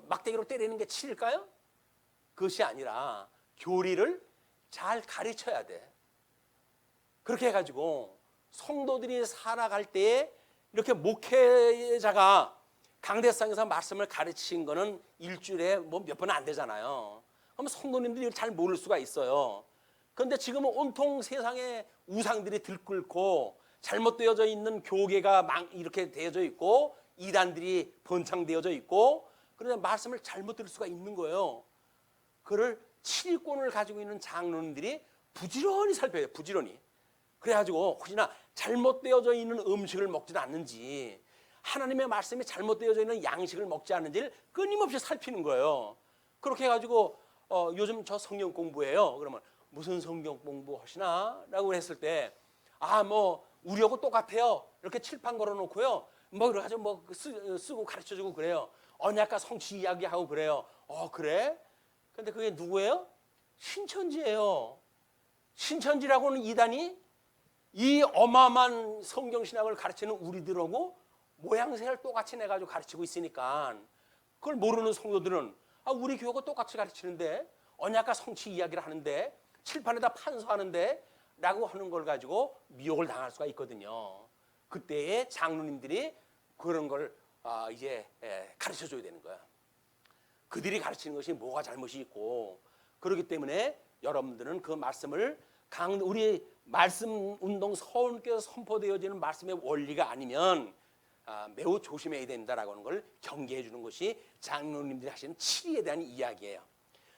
막대기로 때리는 게 7일까요? 그것이 아니라 교리를 잘 가르쳐야 돼. 그렇게 해가지고 성도들이 살아갈 때에 이렇게 목회자가 강대상에서 말씀을 가르친 거는 일주일에 뭐 몇 번은 안 되잖아요. 그럼 성도님들이 잘 모를 수가 있어요. 그런데 지금은 온통 세상에 우상들이 들끓고 잘못되어져 있는 교계가 이렇게 되어져 있고 이단들이 번창되어져 있고 그런데 말씀을 잘못 들을 수가 있는 거예요. 그를 치리권을 가지고 있는 장로님들이 부지런히 살펴요. 부지런히. 그래가지고 혹시나 잘못되어져 있는 음식을 먹지는 않는지 하나님의 말씀이 잘못되어져 있는 양식을 먹지 않는지를 끊임없이 살피는 거예요. 그렇게 해가지고 요즘 저 성경 공부해요. 그러면 무슨 성경 공부 하시나? 라고 했을 때 뭐 우리하고 똑같아요. 이렇게 칠판 걸어놓고요. 뭐 이렇게 가지고 뭐 쓰고 가르쳐주고 그래요. 언약과 성취 이야기하고 그래요. 그래? 근데 그게 누구예요? 신천지예요. 신천지라고는 이단이 이 어마어마한 성경신학을 가르치는 우리들하고 모양새를 똑같이 내가지고 가르치고 있으니까 그걸 모르는 성도들은 우리 교회가 똑같이 가르치는데 언약과 성취 이야기를 하는데 칠판에다 판서하는데 라고 하는 걸 가지고 미혹을 당할 수가 있거든요. 그때에 장로님들이 그런 걸 이제 가르쳐줘야 되는 거야. 그들이 가르치는 것이 뭐가 잘못이 있고 그렇기 때문에 여러분들은 그 말씀을 우리 말씀 운동 서울교회에서 선포되어지는 말씀의 원리가 아니면 매우 조심해야 된다라고 하는 걸 경계해 주는 것이 장로님들이 하시는 치리에 대한 이야기예요.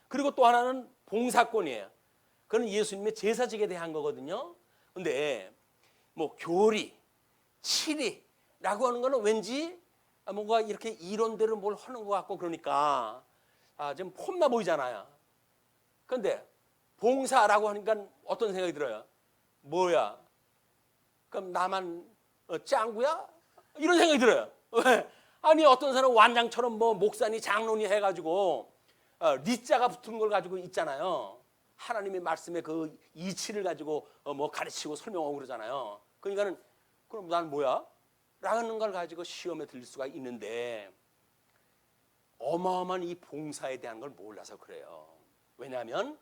그리고 또 하나는 봉사권이에요. 그건 예수님의 제사직에 대한 거거든요. 근데 뭐 교리, 치리라고 하는 거는 왠지 뭔가 이렇게 이론대로 뭘 하는 것 같고 그러니까 좀 폼나 보이잖아요. 그런데 봉사라고 하니까 어떤 생각이 들어요? 뭐야? 그럼 나만 짱구야? 이런 생각이 들어요. 왜? 아니 어떤 사람은 완장처럼 뭐 목사니 장로니 해가지고 리자가 붙은 걸 가지고 있잖아요. 하나님의 말씀의 그 이치를 가지고 뭐 가르치고 설명하고 그러잖아요. 그러니까는 그럼 난 뭐야? 라는 걸 가지고 시험에 들릴 수가 있는데 어마어마한 이 봉사에 대한 걸 몰라서 그래요. 왜냐하면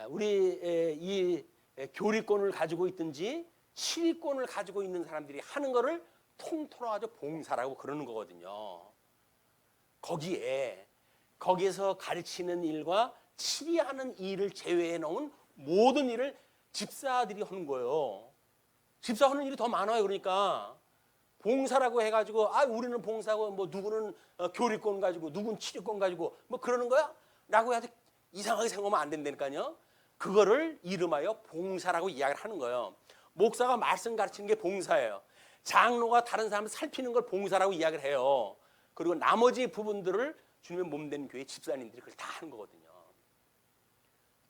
우리 이 교리권을 가지고 있든지 치리권을 가지고 있는 사람들이 하는 거를 통틀어 가지고 봉사라고 그러는 거거든요. 거기에서 가르치는 일과 치리하는 일을 제외해 놓은 모든 일을 집사들이 하는 거예요. 집사 하는 일이 더 많아요. 그러니까 봉사라고 해가지고 우리는 봉사고 뭐 누구는 교리권 가지고 누구는 치리권 가지고 뭐 그러는 거야? 라고 해도 이상하게 생각하면 안 된다니까요. 그거를 이름하여 봉사라고 이야기를 하는 거예요. 목사가 말씀 가르치는 게 봉사예요. 장로가 다른 사람을 살피는 걸 봉사라고 이야기를 해요. 그리고 나머지 부분들을 주님의 몸된 교회 집사님들이 그걸 다 하는 거거든요.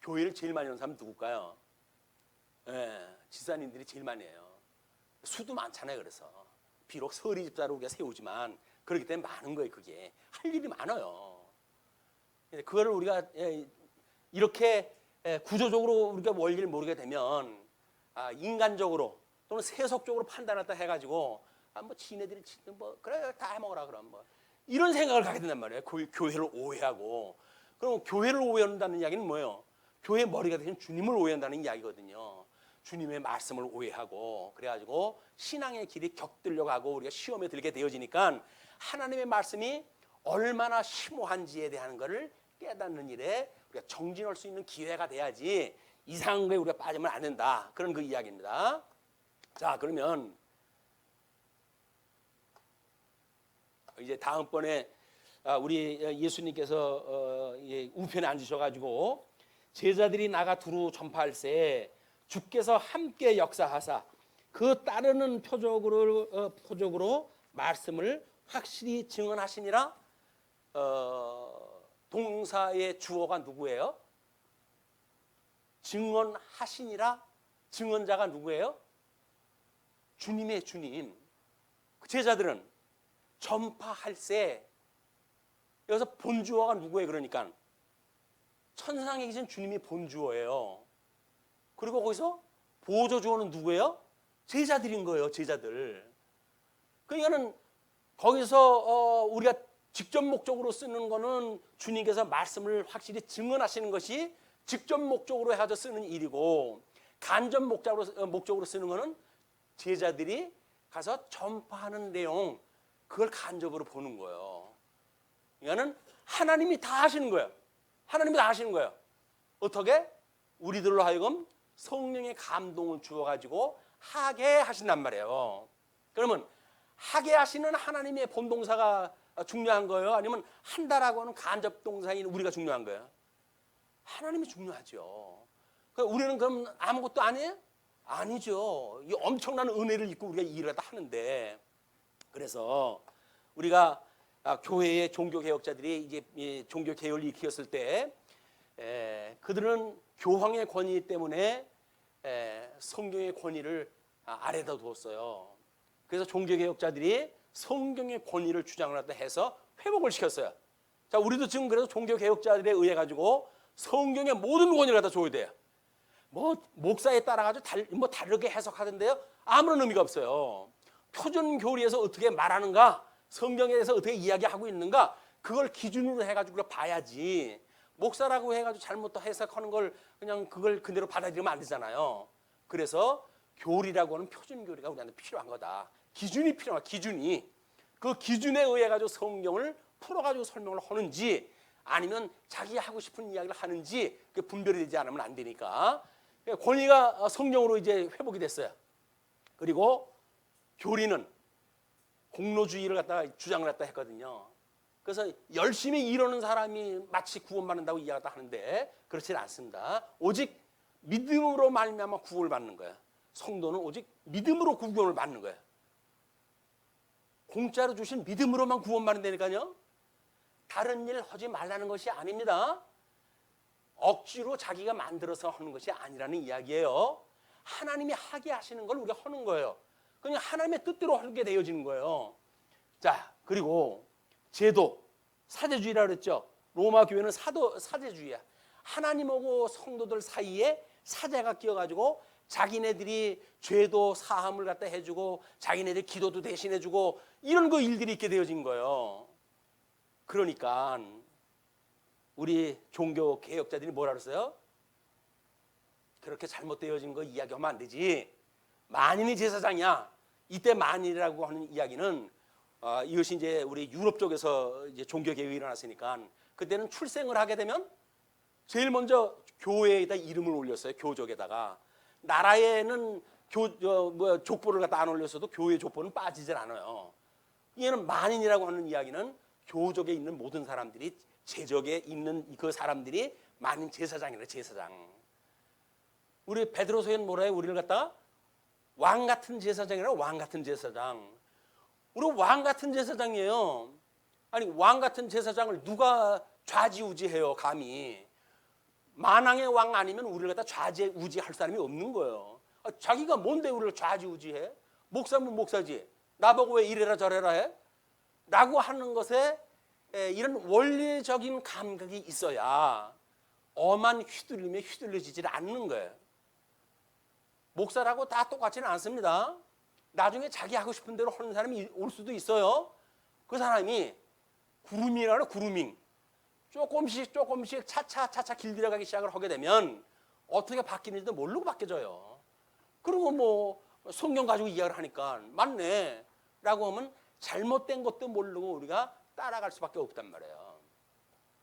교회를 제일 많이 하는 사람은 누굴까요? 집사님들이 제일 많이 해요. 수도 많잖아요. 그래서 비록 서리 집사로 우리가 세우지만 그렇기 때문에 많은 거예요. 그게 할 일이 많아요. 그거를 우리가 이렇게 구조적으로 우리가 원리를 모르게 되면 인간적으로 또는 세속적으로 판단했다 해가지고 뭐 지네들이 뭐 그래 다 해먹어라 그럼 뭐 이런 생각을 갖게 된단 말이에요. 교회를 오해하고 그럼 교회를 오해한다는 이야기는 뭐예요? 교회 머리가 되신 주님을 오해한다는 이야기거든요. 주님의 말씀을 오해하고 그래가지고 신앙의 길이 격들려 가고 우리가 시험에 들게 되어지니까 하나님의 말씀이 얼마나 심오한지에 대한 것을 깨닫는 일에 우리가 정진할 수 있는 기회가 돼야지 이상한 거에 우리가 빠지면 안 된다. 그런 그 이야기입니다. 자, 그러면 이제 다음번에 우리 예수님께서 우편에 앉으셔가지고 제자들이 나가 두루 전파할세 주께서 함께 역사하사 그 따르는 표적으로 말씀을 확실히 증언하시니라. 동사의 주어가 누구예요? 증언하시니라. 증언자가 누구예요? 주님의 주님. 제자들은 전파할세. 여기서 본주어가 누구예요? 그러니까 천상에 계신 주님이 본주어예요. 그리고 거기서 보조주어는 누구예요? 제자들인 거예요, 제자들. 그러니까는 거기서 우리가 직접 목적으로 쓰는 거는 주님께서 말씀을 확실히 증언하시는 것이 직접 목적으로 해가지고 쓰는 일이고, 간접 목적으로 쓰는 거는 제자들이 가서 전파하는 내용, 그걸 간접으로 보는 거예요. 그러니까는 하나님이 다 하시는 거예요. 하나님이 다 하시는 거예요. 어떻게? 우리들로 하여금 성령의 감동을 주어가지고 하게 하신단 말이에요. 그러면 하게 하시는 하나님의 본동사가 중요한 거예요? 아니면 한다라고 하는 간접동사인 우리가 중요한 거예요? 하나님이 중요하죠. 우리는 그럼 아무것도 아니에요? 아니죠. 이 엄청난 은혜를 입고 우리가 일을 다 하는데, 그래서 우리가 교회의 종교개혁자들이 이제 종교개혁을 일으켰을 때 그들은 교황의 권위 때문에 성경의 권위를 아래다 두었어요. 그래서 종교개혁자들이 성경의 권위를 주장을 하다 해서 회복을 시켰어요. 자, 우리도 지금 그래서 종교개혁자들에 의해 가지고 성경의 모든 권위를 갖다 줘야 돼요. 뭐 목사에 따라 가지고 다르게 해석하던데요, 아무런 의미가 없어요. 표준 교리에서 어떻게 말하는가, 성경에 대해서 어떻게 이야기하고 있는가, 그걸 기준으로 해가지고 봐야지. 목사라고 해가지고 잘못 해석하는 걸 그냥 그걸 그대로 받아들이면 안 되잖아요. 그래서 교리라고 하는 표준 교리가 우리한테 필요한 거다. 기준이 필요한, 기준이. 그 기준에 의해 가지고 성경을 풀어가지고 설명을 하는지, 아니면 자기 하고 싶은 이야기를 하는지, 그 분별이 되지 않으면 안 되니까. 권위가 성령으로 이제 회복이 됐어요. 그리고 교리는 공로주의를 갖다가 주장을 갖다 했거든요. 그래서 열심히 이루는 사람이 마치 구원받는다고 이야기를 하는데 그렇지는 않습니다. 오직 믿음으로 말미암아 구원을 받는 거예요. 성도는 오직 믿음으로 구원을 받는 거예요. 공짜로 주신 믿음으로만 구원받는다니까요. 다른 일 하지 말라는 것이 아닙니다. 억지로 자기가 만들어서 하는 것이 아니라는 이야기예요. 하나님이 하게 하시는 걸 우리가 하는 거예요. 그냥 하나님의 뜻대로 하게 되어지는 거예요. 자, 그리고 제도, 사제주의라고 그랬죠. 로마 교회는 사제주의야. 하나님하고 성도들 사이에 사제가 끼어가지고 자기네들이 죄도 사함을 갖다 해주고 자기네들 기도도 대신해주고 이런 거 일들이 있게 되어진 거예요. 그러니까 우리 종교 개혁자들이 뭐라 그랬어요? 그렇게 잘못되어진 거 이야기하면 안 되지. 만인이 제사장이야. 이때 만인이라고 하는 이야기는 이것이 이제 우리 유럽 쪽에서 이제 종교 개혁이 일어났으니까 그때는 출생을 하게 되면 제일 먼저 교회에다 이름을 올렸어요. 교족에다가. 나라에는 족보를 갖다 안 올렸어도 교회 족보는 빠지질 않아요. 이게는 만인이라고 하는 이야기는 교족에 있는 모든 사람들이, 제적에 있는 그 사람들이 만인 제사장이래, 제사장. 우리 베드로서에는 뭐라 해요? 우리를 갖다가 왕 같은 제사장이라, 왕 같은 제사장. 우리 왕 같은 제사장이에요. 아니, 왕 같은 제사장을 누가 좌지우지해요, 감히. 만왕의 왕 아니면 우리를 갖다 좌지우지할 사람이 없는 거예요. 자기가 뭔데 우리를 좌지우지해? 목사면 목사지. 나보고 왜 이래라 저래라 해? 라고 하는 것에 이런 원리적인 감각이 있어야 엄한 휘둘림에 휘둘려지질 않는 거예요. 목사라고 다 똑같지는 않습니다. 나중에 자기 하고 싶은 대로 하는 사람이 올 수도 있어요. 그 사람이 구루밍이라고, 구루밍. 조금씩 차차 길들여가기 시작을 하게 되면 어떻게 바뀌는지도 모르고 바뀌어져요. 그리고 뭐 성경 가지고 이야기를 하니까 맞네 라고 하면 잘못된 것도 모르고 우리가 따라갈 수밖에 없단 말이에요.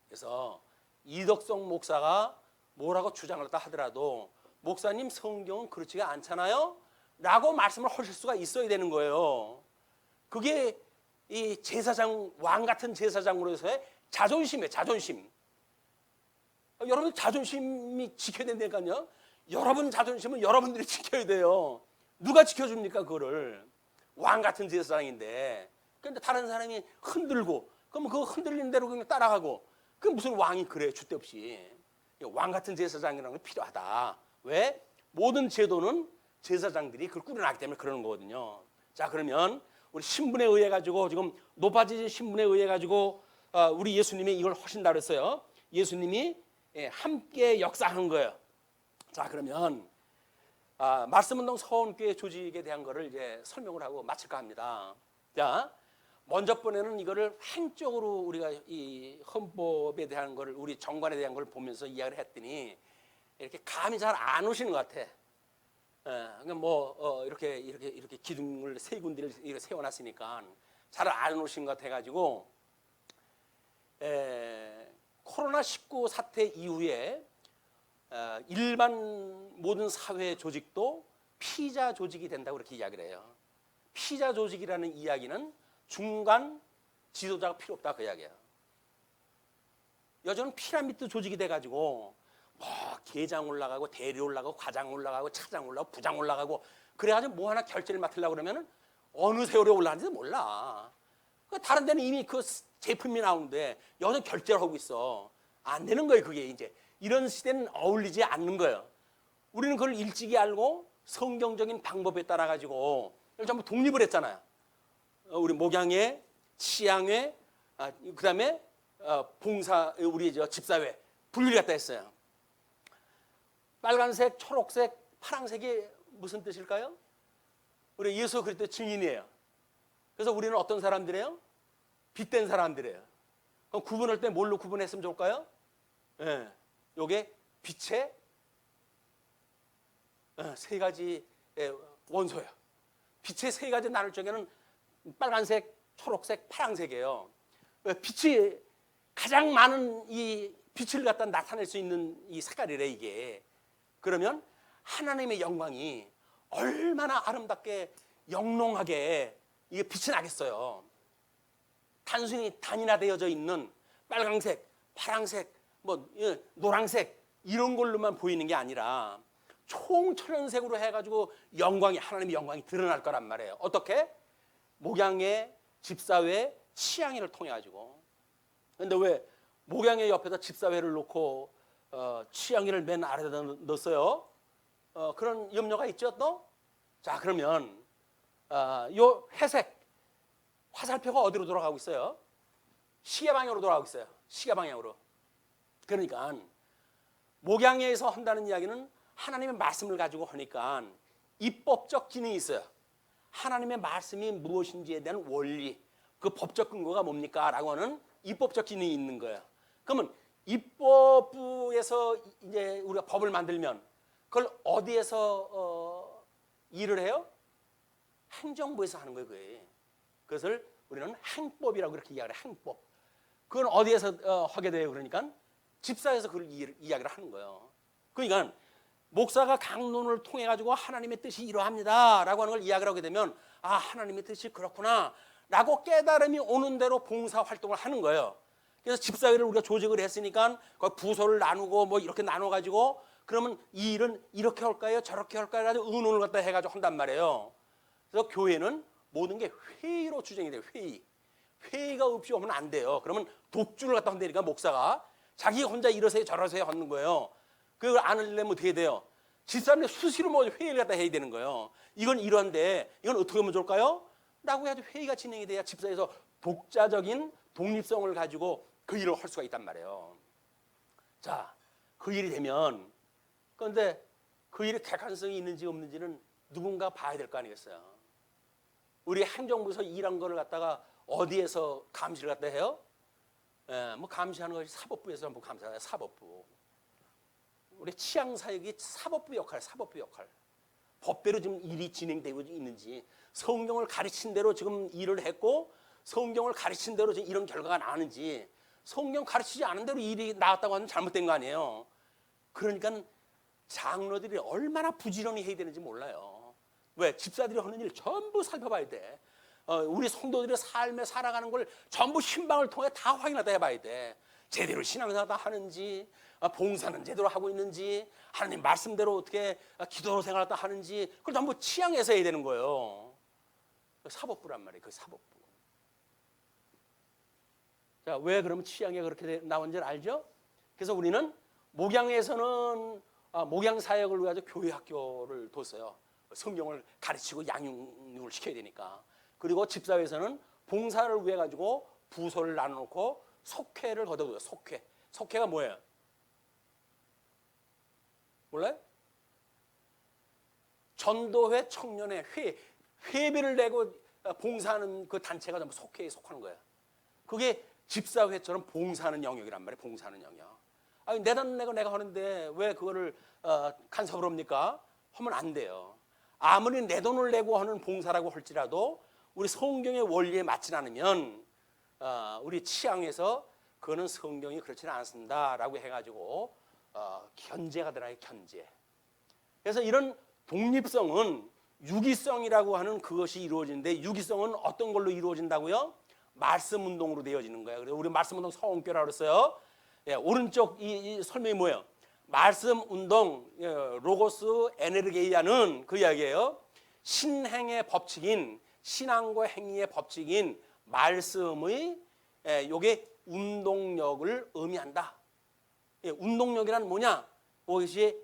그래서 이덕성 목사가 뭐라고 주장을 했다 하더라도 목사님 성경은 그렇지가 않잖아요 라고 말씀을 하실 수가 있어야 되는 거예요. 그게 이 제사장, 왕 같은 제사장으로서의 자존심이에요. 자존심. 여러분 자존심이 지켜야 된다니까요. 여러분 자존심은 여러분들이 지켜야 돼요. 누가 지켜줍니까 그거를. 왕 같은 제사장인데. 그런데 다른 사람이 흔들고 그러면 그 흔들리는 대로 그냥 따라가고, 그 무슨 왕이 그래 줏대 없이. 왕 같은 제사장이라는 게 필요하다. 왜? 모든 제도는 제사장들이 그걸 꾸려나기 때문에 그러는 거거든요. 자, 그러면 우리 신분에 의해 가지고 지금 높아진 신분에 의해 가지고 우리 예수님이 이걸 하신다 그랬어요. 예수님이 함께 역사한 거예요. 자, 그러면 말씀운동 서원교회 조직에 대한 거를 이제 설명을 하고 마칠까 합니다. 자, 먼저 번에는 이거를 행적으로 우리가 이 헌법에 대한 거를 우리 정관에 대한 걸 보면서 이야기를 했더니 이렇게 감이 잘 안 오시는 것 같아. 그러니까 뭐 이렇게 기둥을 세 군데를 이렇게 세워놨으니까 잘 안 오신 것 같아가지고 코로나19 사태 이후에 일반 모든 사회 조직도 피자 조직이 된다고 그렇게 이야기를 해요. 피자 조직이라는 이야기는 중간 지도자가 필요 없다 그 이야기예요. 요즘은 피라미드 조직이 돼가지고 뭐 계장 올라가고 대리 올라가고 과장 올라가고 차장 올라가고 부장 올라가고 그래가지고 뭐 하나 결제를 맡으려고 그러면은 어느 세월에 올라가는지 몰라. 다른 데는 이미 그 제품이 나오는데 여기서 결제를 하고 있어. 안 되는 거예요. 그게 이제 이런 시대는 어울리지 않는 거예요. 우리는 그걸 일찍이 알고 성경적인 방법에 따라 가지고 전부 독립을 했잖아요. 우리 목양회, 치양회, 그다음에 봉사 우리 집사회 분리를 갖다 했어요. 빨간색, 초록색, 파란색이 무슨 뜻일까요? 우리 예수 그리스도 증인이에요. 그래서 우리는 어떤 사람들이에요? 빛된 사람들이에요. 그럼 구분할 때 뭘로 구분했으면 좋을까요? 예, 요게 빛의 세 가지 원소예요. 빛의 세 가지 나눌 적에는 빨간색, 초록색, 파란색이에요. 빛이 가장 많은 이 빛을 갖다 나타낼 수 있는 이 색깔이래 이게. 그러면 하나님의 영광이 얼마나 아름답게 영롱하게 이게 빛이 나겠어요. 단순히 단일화되어져 있는 빨강색, 파란색, 뭐 노란색 이런 걸로만 보이는 게 아니라 총천연색으로 해가지고 영광이 하나님의 영광이 드러날 거란 말이에요. 어떻게? 목양회, 집사회, 치양회를 통해 가지고. 근데 왜 목양회 옆에다 집사회를 놓고 치양회를 맨 아래다 넣었어요? 그런 염려가 있죠 또? 자 그러면 요 회색 화살표가 어디로 돌아가고 있어요? 시계 방향으로 돌아가고 있어요. 시계 방향으로. 그러니까 목양회에서 한다는 이야기는 하나님의 말씀을 가지고 하니까 입법적 기능이 있어요. 하나님의 말씀이 무엇인지에 대한 원리, 그 법적 근거가 뭡니까? 라고 하는 입법적 기능이 있는 거예요. 그러면 입법부에서 이제 우리가 법을 만들면 그걸 어디에서 일을 해요? 행정부에서 하는 거예요. 그게. 그것을 우리는 행법이라고 그렇게 이야기를 해요. 행법. 그건 어디에서 하게 돼요? 그러니까 집사에서 그걸 이야기를 하는 거예요. 그러니까 목사가 강론을 통해 가지고 하나님의 뜻이 이러합니다라고 하는 걸 이야기를 하게 되면 아 하나님의 뜻이 그렇구나라고 깨달음이 오는 대로 봉사 활동을 하는 거예요. 그래서 집사회를 우리가 조직을 했으니까 부서를 나누고 뭐 이렇게 나눠 가지고 그러면 이 일은 이렇게 할까요? 저렇게 할까요? 가지고 의논을 갖다 해 가지고 한단 말이에요. 그래서 교회는 모든 게 회의로 추진이 돼요. 회의가 없이 오면 안 돼요. 그러면 독주를 갖다 한다니까 목사가 자기 혼자 이러세요 저러세요 하는 거예요. 그걸 안 하려면 어떻게 돼요? 집사람들 수시로 뭐 회의를 갖다 해야 되는 거예요. 이건 이런데 이건 어떻게 하면 좋을까요? 라고 해야지 회의가 진행이 돼야 집사에서 독자적인 독립성을 가지고 그 일을 할 수가 있단 말이에요. 자, 그 일이 되면 그런데 그 일이 객관성이 있는지 없는지는 누군가 봐야 될 거 아니겠어요? 우리 행정부에서 일한 거를 갖다가 어디에서 감시를 갖다 해요? 뭐 감시하는 것이 사법부에서 한번 감시해요. 사법부. 우리 치안사역이 사법부 역할, 사법부 역할. 법대로 지금 일이 진행되고 있는지 성경을 가르친 대로 지금 일을 했고 성경을 가르친 대로 지금 이런 결과가 나는지 성경 가르치지 않은 대로 일이 나왔다고 하면 잘못된 거 아니에요. 그러니까 장로들이 얼마나 부지런히 해야 되는지 몰라요. 왜? 집사들이 하는 일 전부 살펴봐야 돼. 우리 성도들의 삶에 살아가는 걸 전부 신방을 통해 다 확인하다 해봐야 돼. 제대로 신앙생활 하는지, 봉사는 제대로 하고 있는지, 하나님 말씀대로 어떻게 기도 생활을 하는지, 그걸 전부 치양해서 해야 되는 거예요. 사법부란 말이에요. 그 사법부. 자, 왜 그러면 치양에 그렇게 나온지 알죠? 그래서 우리는 목양에서는 목양사역을 위해서 교회학교를 뒀어요. 성경을 가르치고 양육을 시켜야 되니까. 그리고 집사회에서는 봉사를 위해 가지고 부서를 나눠놓고 속회를 거둬둬요. 속회. 속회가 뭐예요? 몰라요? 전도회 청년회 회비를 내고 봉사하는 그 단체가 전부 속하는 거예요. 그게 집사회처럼 봉사하는 영역이란 말이에요. 봉사하는 영역. 아니, 내 돈 내고 내가 하는데 왜 그거를 간섭을 합니까? 하면 안 돼요. 아무리 내 돈을 내고 하는 봉사라고 할지라도 우리 성경의 원리에 맞지 않으면 우리 취향에서 그거는 성경이 그렇지는 않습니다라고 해가지고 견제가 들어가요. 견제. 그래서 이런 독립성은 유기성이라고 하는 그것이 이루어지는데, 유기성은 어떤 걸로 이루어진다고요? 말씀 운동으로 되어지는 거예요. 그래서 우리 말씀 운동 서원교라고 그랬어요. 예, 오른쪽 이 설명이 뭐예요? 말씀 운동 로고스 에네르게이아는 그 이야기예요. 신행의 법칙인, 신앙과 행위의 법칙인 말씀의 요게 운동력을 의미한다. 예, 운동력이란 뭐냐? 그것이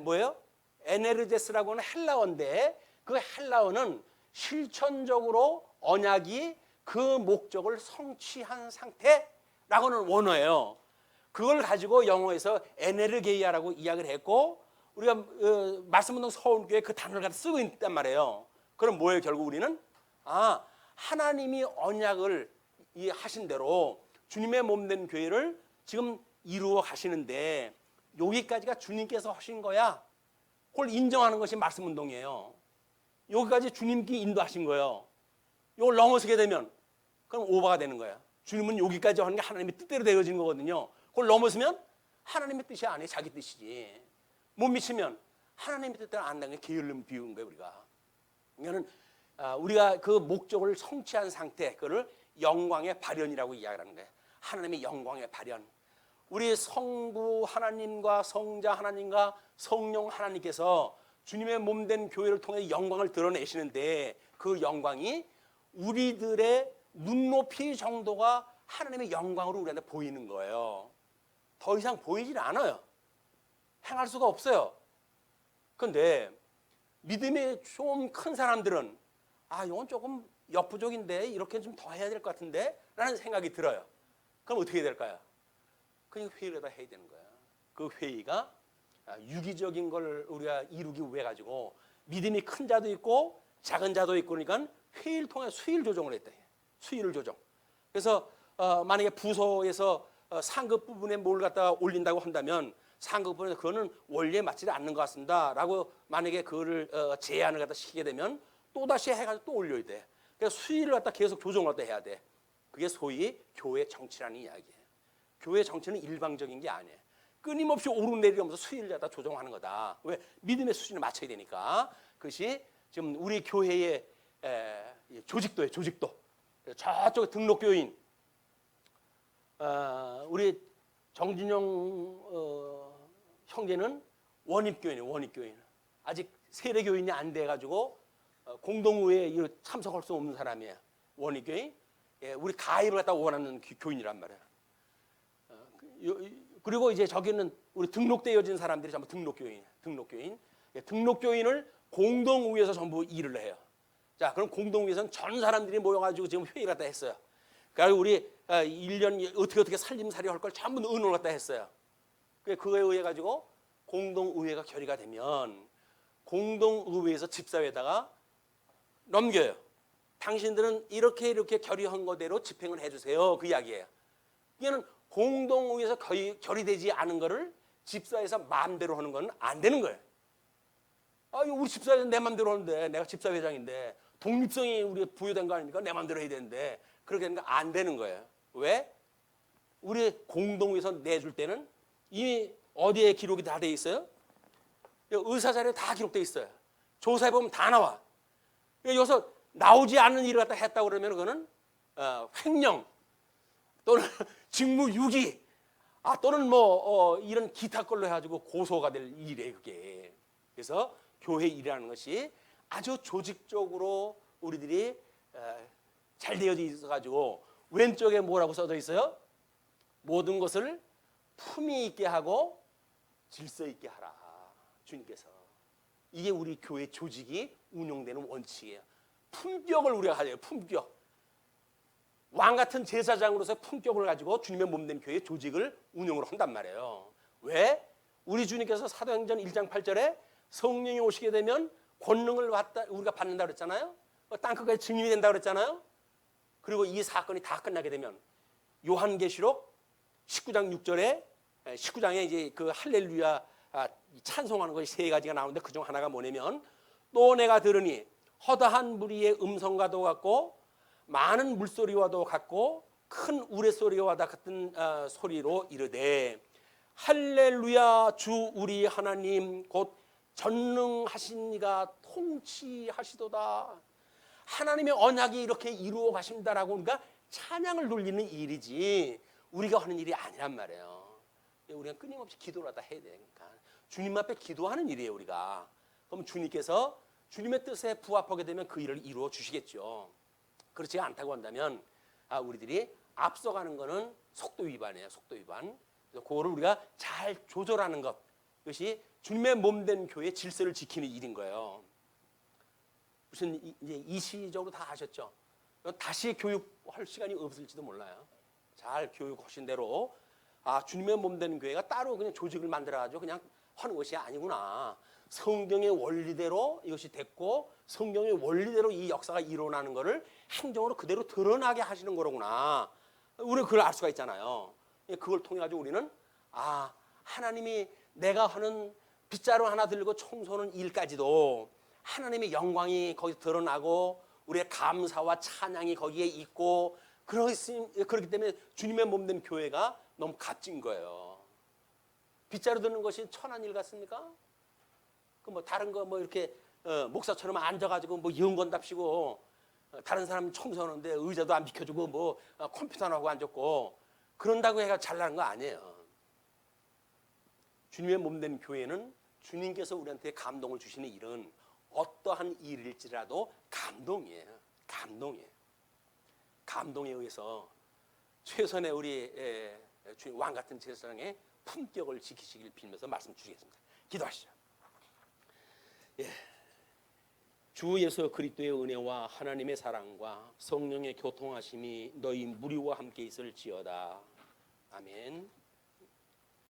뭐예요? 에네르제스라고 하는 헬라어인데, 그 헬라어는 실천적으로 언약이 그 목적을 성취한 상태라고는 원어예요. 그걸 가지고 영어에서 에네르게이아라고 이야기를 했고, 우리가 말씀운동 서울교회 그 단어를 갖다 쓰고 있단 말이에요. 그럼 뭐예요? 결국 우리는 하나님이 언약을 하신 대로 주님의 몸된 교회를 지금 이루어 가시는데, 여기까지가 주님께서 하신 거야. 그걸 인정하는 것이 말씀운동이에요. 여기까지 주님께 인도하신 거예요. 이걸 넘어서게 되면 그럼 오버가 되는 거야. 주님은 여기까지 하는 게 하나님의 뜻대로 되어지는 거거든요. 그걸 넘어서면 하나님의 뜻이 아니에요. 자기 뜻이지. 못 미치면 하나님의 뜻대로 안 되는 게 게을름 비운 거예요. 그러니까 우리가 그 목적을 성취한 상태, 그걸 영광의 발현이라고 이야기하는 거예요. 하나님의 영광의 발현. 우리 성부 하나님과 성자 하나님과 성령 하나님께서 주님의 몸된 교회를 통해 영광을 드러내시는데, 그 영광이 우리들의 눈높이 정도가 하나님의 영광으로 우리한테 보이는 거예요. 더 이상 보이질 않아요. 행할 수가 없어요. 그런데 믿음이 좀 큰 사람들은 이건 조금 역부족인데 이렇게 좀 더 해야 될 것 같은데 라는 생각이 들어요. 그럼 어떻게 될까요? 그냥 회의를 다 해야 되는 거야. 그 회의가 유기적인 걸 우리가 이루기 위해 가지고 믿음이 큰 자도 있고 작은 자도 있고, 그러니까 회의를 통해 수일 조정을 했대. 수일을 조정. 그래서 만약에 부서에서 상급 부분에 뭘 갖다가 올린다고 한다면 상급 부분에서 그거는 원리에 맞지 않는 것 같습니다라고 만약에 그거를 제안을 갖다 시키게 되면 또 다시 해가지고 또 올려야 돼. 그래서 수일을 갖다 계속 조정을 갖다 해야 돼. 그게 소위 교회 정치라는 이야기예요. 교회 정치는 일방적인 게 아니에요. 끊임없이 오르내리면서 수위를 갖다 조정하는 거다. 왜? 믿음의 수준을 맞춰야 되니까. 그것이 지금 우리 교회의 조직도예요. 조직도. 저쪽 등록교인 우리 정진영 형제는 원입교인이에요. 원입교인. 아직 세례교인이 안 돼가지고 공동회에 참석할 수 없는 사람이에요. 원입교인. 우리 가입을 갖다 원하는 교인이란 말이에요. 그리고 이제 저기는 우리 등록되어진 사람들이 전부 등록교인. 등록교인을 공동회에서 전부 일을 해요. 자, 그럼 공동회에서는 전 사람들이 모여가지고 지금 회의를 갖다 했어요. 그러니까 우리 1년 어떻게 살림살이 할 걸 전부 의논을 갖다 했어요. 그거에 의해 가지고 공동의회가 결의가 되면 공동의회에서 집사회에다가 넘겨요. 당신들은 이렇게 결의한 거대로 집행을 해주세요. 그 이야기예요. 이게는 공동의회에서 결의되지 않은 거를 집사회에서 마음대로 하는 건 안 되는 거예요. 우리 집사회에서 내 마음대로 하는데, 내가 집사회장인데 독립성이 우리 부여된 거 아닙니까? 내 마음대로 해야 되는데 그렇게 되는 거 안 되는 거예요. 왜? 우리 공동회에서 내줄 때는 이미 어디에 기록이 다 돼 있어요? 의사 자료에 다 기록돼 있어요. 조사해 보면 다 나와. 여기서 나오지 않는 일을 갖다 했다고 그러면 그거는 횡령 또는 직무유기 또는 이런 기타 걸로 해가지고 고소가 될 일이에요. 그게. 그래서 교회 일이라는 것이 아주 조직적으로 우리들이 잘 되어져 있어가지고 왼쪽에 뭐라고 써져 있어요? 모든 것을 품위 있게 하고 질서 있게 하라. 주님께서. 이게 우리 교회 조직이 운영되는 원칙이에요. 품격을 우리가 가져요. 품격. 왕 같은 제사장으로서 품격을 가지고 주님의 몸된 교회 조직을 운영을 한단 말이에요. 왜? 우리 주님께서 사도행전 1장 8절에 성령이 오시게 되면 권능을 우리가 받는다 그랬잖아요. 땅끝까지 증인이 된다 그랬잖아요. 그리고 이 사건이 다 끝나게 되면 요한계시록 19장 6절에 19장에 이제 그 할렐루야 찬송하는 것이 세 가지가 나오는데 그중 하나가 뭐냐면 또 내가 들으니 허다한 무리의 음성과도 같고 많은 물소리와도 같고 큰 우레소리와 같은 소리로 이르되 할렐루야 주 우리 하나님 곧 전능하신 이가 통치하시도다. 하나님의 언약이 이렇게 이루어 가신다라고 그러니까 찬양을 돌리는 일이지 우리가 하는 일이 아니란 말이에요. 우리가 끊임없이 기도를 하다 해야 되니까 주님 앞에 기도하는 일이에요 우리가. 그럼 주님께서 주님의 뜻에 부합하게 되면 그 일을 이루어 주시겠죠. 그렇지 않다고 한다면 우리들이 앞서가는 거는 속도 위반이에요. 속도 위반. 그래서 그거를 우리가 잘 조절하는 것, 이것이 주님의 몸된 교회의 질서를 지키는 일인 거예요. 무슨 이제 이시적으로 다 하셨죠. 다시 교육할 시간이 없을지도 몰라요. 잘 교육하신 대로 주님의 몸된 교회가 따로 그냥 조직을 만들어가지고 그냥 하는 것이 아니구나. 성경의 원리대로 이것이 됐고 성경의 원리대로 이 역사가 일어나는 것을 행정으로 그대로 드러나게 하시는 거로구나. 우리는 그걸 알 수가 있잖아요. 그걸 통해 가지고 우리는 하나님이 내가 하는 빗자루 하나 들고 청소하는 일까지도 하나님의 영광이 거기 드러나고 우리의 감사와 찬양이 거기에 있고 그렇기 때문에 주님의 몸된 교회가 너무 값진 거예요. 빗자루 드는 것이 천한 일 같습니까? 그 뭐 다른 거 뭐 이렇게 목사처럼 앉아가지고 뭐 연건답시고 다른 사람 청소하는데 의자도 안 비켜주고 뭐 컴퓨터나 하고 앉았고 그런다고 해가 잘나는 거 아니에요. 주님의 몸된 교회는 주님께서 우리한테 감동을 주시는 일은 어떠한 일일지라도 감동이에요. 감동이에요. 감동에 의해서 최선의 우리 주님 왕 같은 제사장의 품격을 지키시길 빌면서 말씀 주시겠습니다. 기도하시죠. 주 예수 그리스도의 은혜와 하나님의 사랑과 성령의 교통하심이 너희 무리와 함께 있을지어다. 아멘.